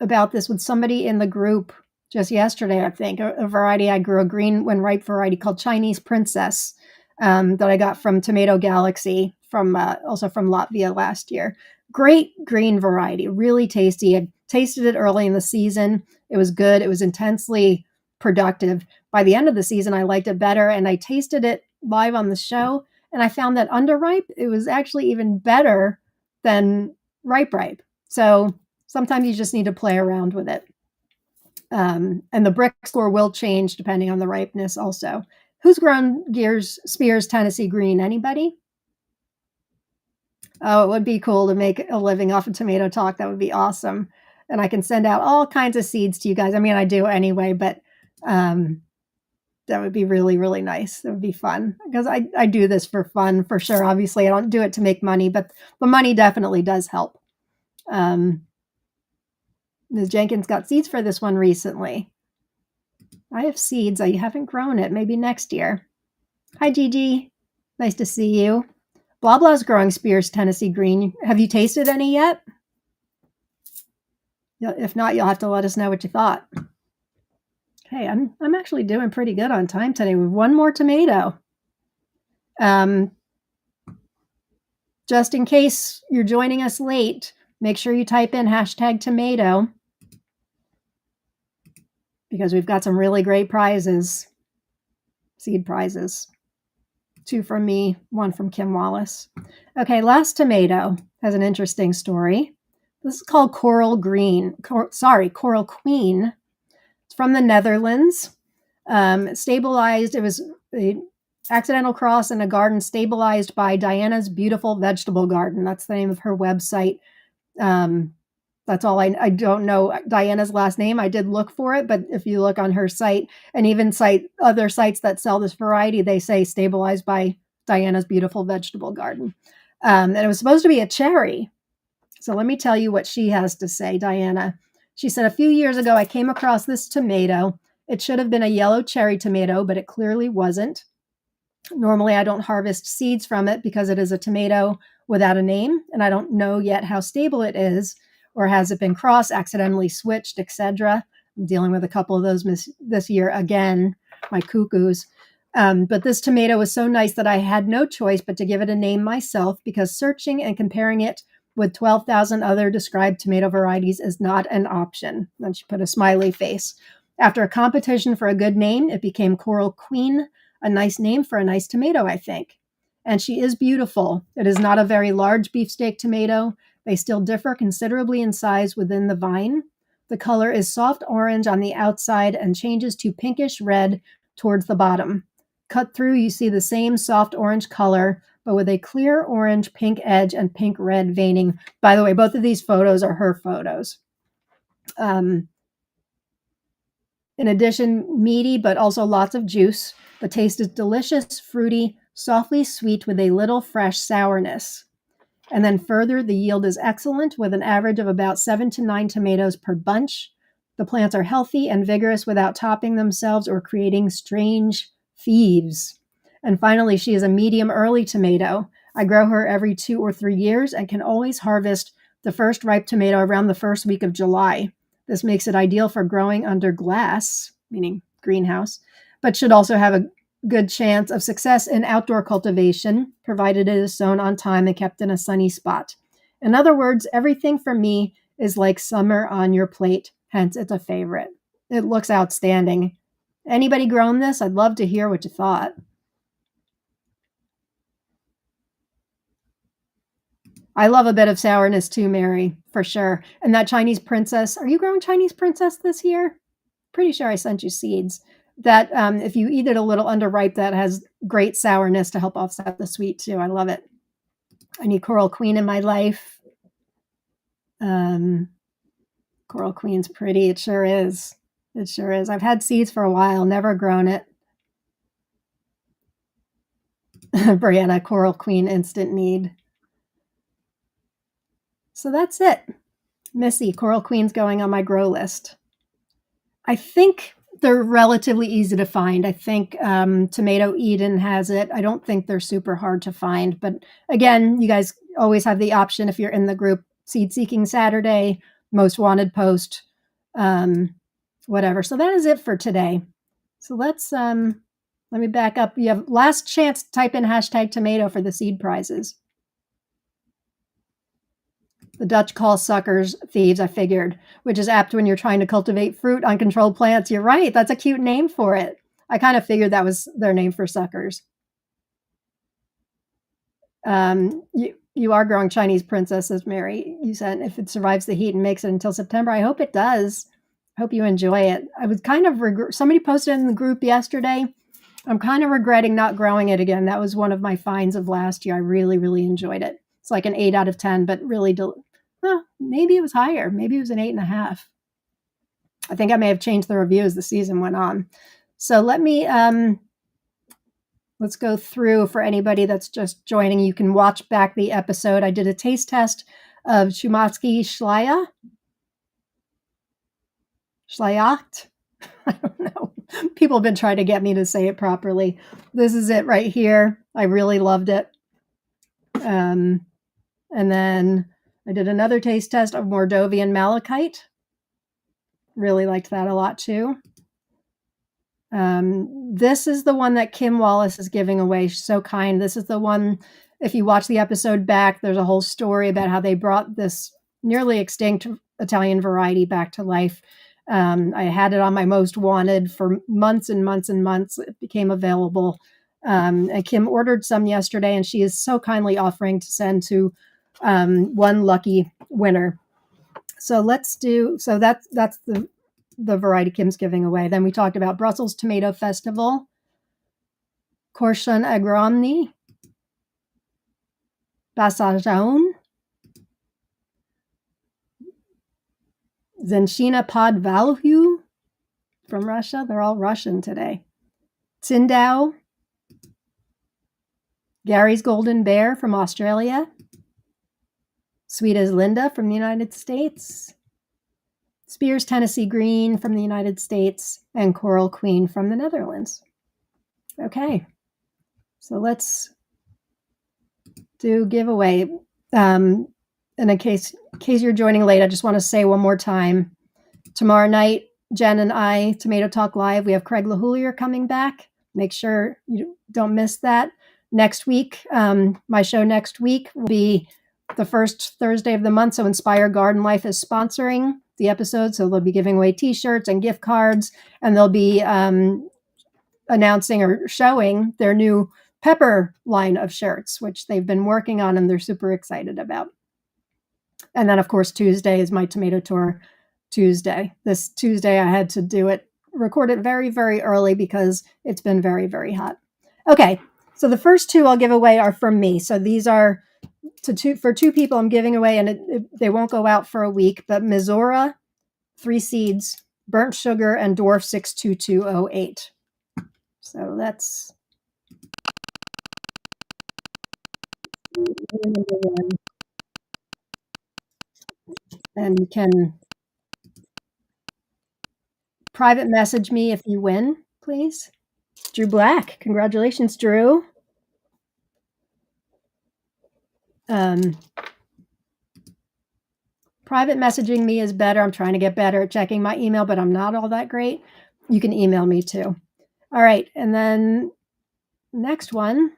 A: about this with somebody in the group just yesterday, I think, a variety I grew, a green when ripe variety called Chinese Princess that I got from Tomato Galaxy, also from Latvia last year. Great green variety, really tasty. I tasted it early in the season. It was good. It was intensely productive. By the end of the season, I liked it better, and I tasted it live on the show, and I found that underripe, it was actually even better than ripe. So sometimes you just need to play around with it. And the brick score will change depending on the ripeness also. Who's grown Spears Tennessee Green? Anybody? Oh, it would be cool to make a living off of Tomato Talk. That would be awesome. And I can send out all kinds of seeds to you guys. I mean, I do anyway, but um, that would be really, really nice. It would be fun because I do this for fun for sure. Obviously, I don't do it to make money, but the money definitely does help. Um, Ms. Jenkins got seeds for this one recently. I have seeds. I haven't grown it. Maybe next year. Hi, Gigi. Nice to see you. Blah Blah's growing Spears Tennessee Green. Have you tasted any yet? If not, you'll have to let us know what you thought. Okay, I'm actually doing pretty good on time today with one more tomato. Just in case you're joining us late, make sure you type in #tomato because we've got some really great prizes, seed prizes. 2 from me, 1 from Kim Wallace. Okay, last tomato has an interesting story. This is called Coral Queen. It's from the Netherlands. Stabilized, it was an accidental cross in a garden stabilized by Diana's Beautiful Vegetable Garden. That's the name of her website. That's all I don't know Diana's last name. I did look for it, but if you look on her site and even other sites that sell this variety, they say stabilized by Diana's Beautiful Vegetable Garden. And it was supposed to be a cherry. So let me tell you what she has to say, Diana. She said, a few years ago, I came across this tomato. It should have been a yellow cherry tomato, but it clearly wasn't. Normally, I don't harvest seeds from it because it is a tomato without a name, and I don't know yet how stable it is, or has it been crossed, accidentally switched, etc. I'm dealing with a couple of those this year again, my cuckoos. But this tomato was so nice that I had no choice but to give it a name myself because searching and comparing it with 12,000 other described tomato varieties is not an option. Then she put a smiley face. After a competition for a good name, it became Coral Queen, a nice name for a nice tomato, I think. And she is beautiful. It is not a very large beefsteak tomato. They still differ considerably in size within the vine. The color is soft orange on the outside and changes to pinkish red towards the bottom. Cut through, you see the same soft orange color, but with a clear orange pink edge and pink red veining. By the way, both of these photos are her photos. In addition, meaty, but also lots of juice. The taste is delicious, fruity, softly sweet with a little fresh sourness. And then further, the yield is excellent with an average of about 7 to 9 tomatoes per bunch. The plants are healthy and vigorous without topping themselves or creating strange thieves. And finally, she is a medium early tomato. I grow her every 2 or 3 years and can always harvest the first ripe tomato around the first week of July. This makes it ideal for growing under glass, meaning greenhouse, but should also have a good chance of success in outdoor cultivation, provided it is sown on time and kept in a sunny spot. In other words, everything for me is like summer on your plate, hence it's a favorite. It looks outstanding. Anybody grown this? I'd love to hear what you thought. I love a bit of sourness too, Mary, for sure. And that Chinese princess, are you growing Chinese princess this year? Pretty sure I sent you seeds. That if you eat it a little underripe, that has great sourness to help offset the sweet too. I love it. I need Coral Queen in my life. Coral Queen's pretty. It sure is. It sure is. I've had seeds for a while, never grown it. Brianna, Coral Queen, instant need. So that's it. Missy, Coral Queen's going on my grow list. I think they're relatively easy to find. I think Tomato Eden has it. I don't think they're super hard to find. But again, you guys always have the option if you're in the group Seed Seeking Saturday, Most Wanted post, whatever. So that is it for today. So let me back up. You have last chance to type in #tomato for the seed prizes. The Dutch call suckers thieves, I figured, which is apt when you're trying to cultivate fruit on controlled plants. You're right. That's a cute name for it. I kind of figured that was their name for suckers. You are growing Chinese princesses, Mary. You said if it survives the heat and makes it until September. I hope it does. I hope you enjoy it. I was kind of somebody posted in the group yesterday. I'm kind of regretting not growing it again. That was one of my finds of last year. I really, really enjoyed it. It's like an 8 out of 10, but really, well, maybe it was higher. Maybe it was an 8.5. I think I may have changed the review as the season went on. So let me, let's go through for anybody that's just joining. You can watch back the episode. I did a taste test of Shumatsky Schleyacht. I don't know. People have been trying to get me to say it properly. This is it right here. I really loved it. And then I did another taste test of Mordovian Malachite. Really liked that a lot too. This is the one that Kim Wallace is giving away. She's so kind. This is the one, if you watch the episode back, there's a whole story about how they brought this nearly extinct Italian variety back to life. I had it on my most wanted for months and months and months. It became available. And Kim ordered some yesterday, and she is so kindly offering to send to one lucky winner. So let's do, so that's the variety Kim's giving away. Then we talked about Brussels Tomato Festival, Corson Agromny, Bassajon, Zenshina Podvalhu from Russia. They're all Russian today. Tsingtao, Gary's Golden Bear from Australia, Sweet as Linda from the United States, Spears Tennessee Green from the United States, and Coral Queen from the Netherlands. Okay, so let's do giveaway. And in case you're joining late, I just want to say one more time. Tomorrow night, Jen and I, Tomato Talk Live, we have Craig LaHoulier coming back. Make sure you don't miss that. Next week, my show next week will be the first Thursday of the month. So Inspire Garden Life is sponsoring the episode. So they'll be giving away t-shirts and gift cards, and they'll be announcing or showing their new pepper line of shirts, which they've been working on and they're super excited about. And then, of course, Tuesday is my Tomato Tour Tuesday. This Tuesday, I had to record it very, very early because it's been very, very hot. Okay, so the first two I'll give away are from me. So these are for two people I'm giving away, and they won't go out for a week, but Mizora, 3 seeds, Burnt Sugar, and Dwarf 62208. So that's number one. And you can private message me if you win, please. Drew Black. Congratulations, Drew. Private messaging me is better. I'm trying to get better at checking my email, but I'm not all that great. You can email me too. All right. And then next one.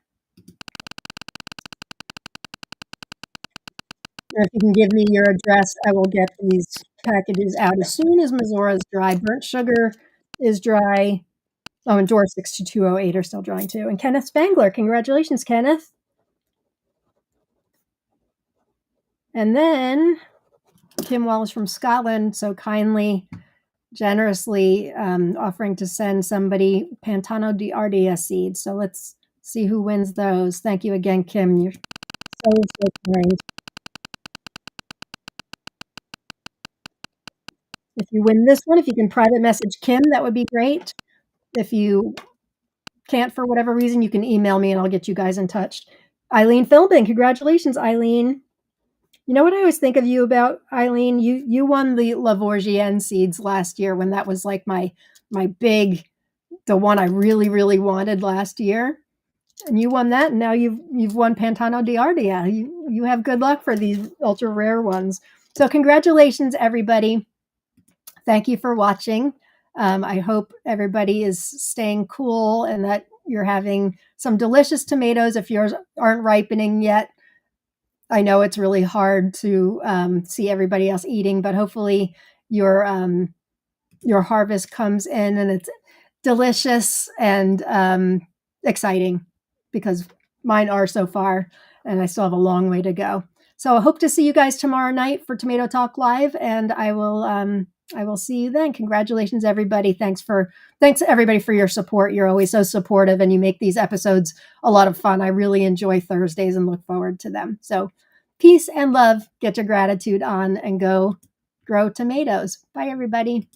A: If you can give me your address, I will get these packages out as soon as Missouri is dry. Burnt Sugar is dry. Oh, and Dwarf 62208 are still drying too. And Kenneth Spangler. Congratulations, Kenneth. And then Kim Wallace from Scotland so kindly, generously offering to send somebody Pantano di Ardea seeds. So let's see who wins those. Thank you again, Kim. You're so kind. If you win this one, if you can private message Kim, that would be great. If you can't for whatever reason, you can email me and I'll get you guys in touch. Eileen Philbin, congratulations, Eileen. You know what I always think of you about, Eileen? You won the Lavorgienne seeds last year when that was like my big, the one I really, really wanted last year. And you won that, and now you've won Pantano di Ardea. You have good luck for these ultra rare ones. So congratulations, everybody. Thank you for watching. I hope everybody is staying cool and that you're having some delicious tomatoes if yours aren't ripening yet. I know it's really hard to see everybody else eating, but hopefully your harvest comes in and it's delicious and exciting, because mine are so far, and I still have a long way to go. So I hope to see you guys tomorrow night for Tomato Talk Live, and I will see you then. Congratulations, everybody. Thanks everybody for your support. You're always so supportive, and you make these episodes a lot of fun. I really enjoy Thursdays and look forward to them. So Peace and love. Get your gratitude on and go grow tomatoes. Bye, everybody.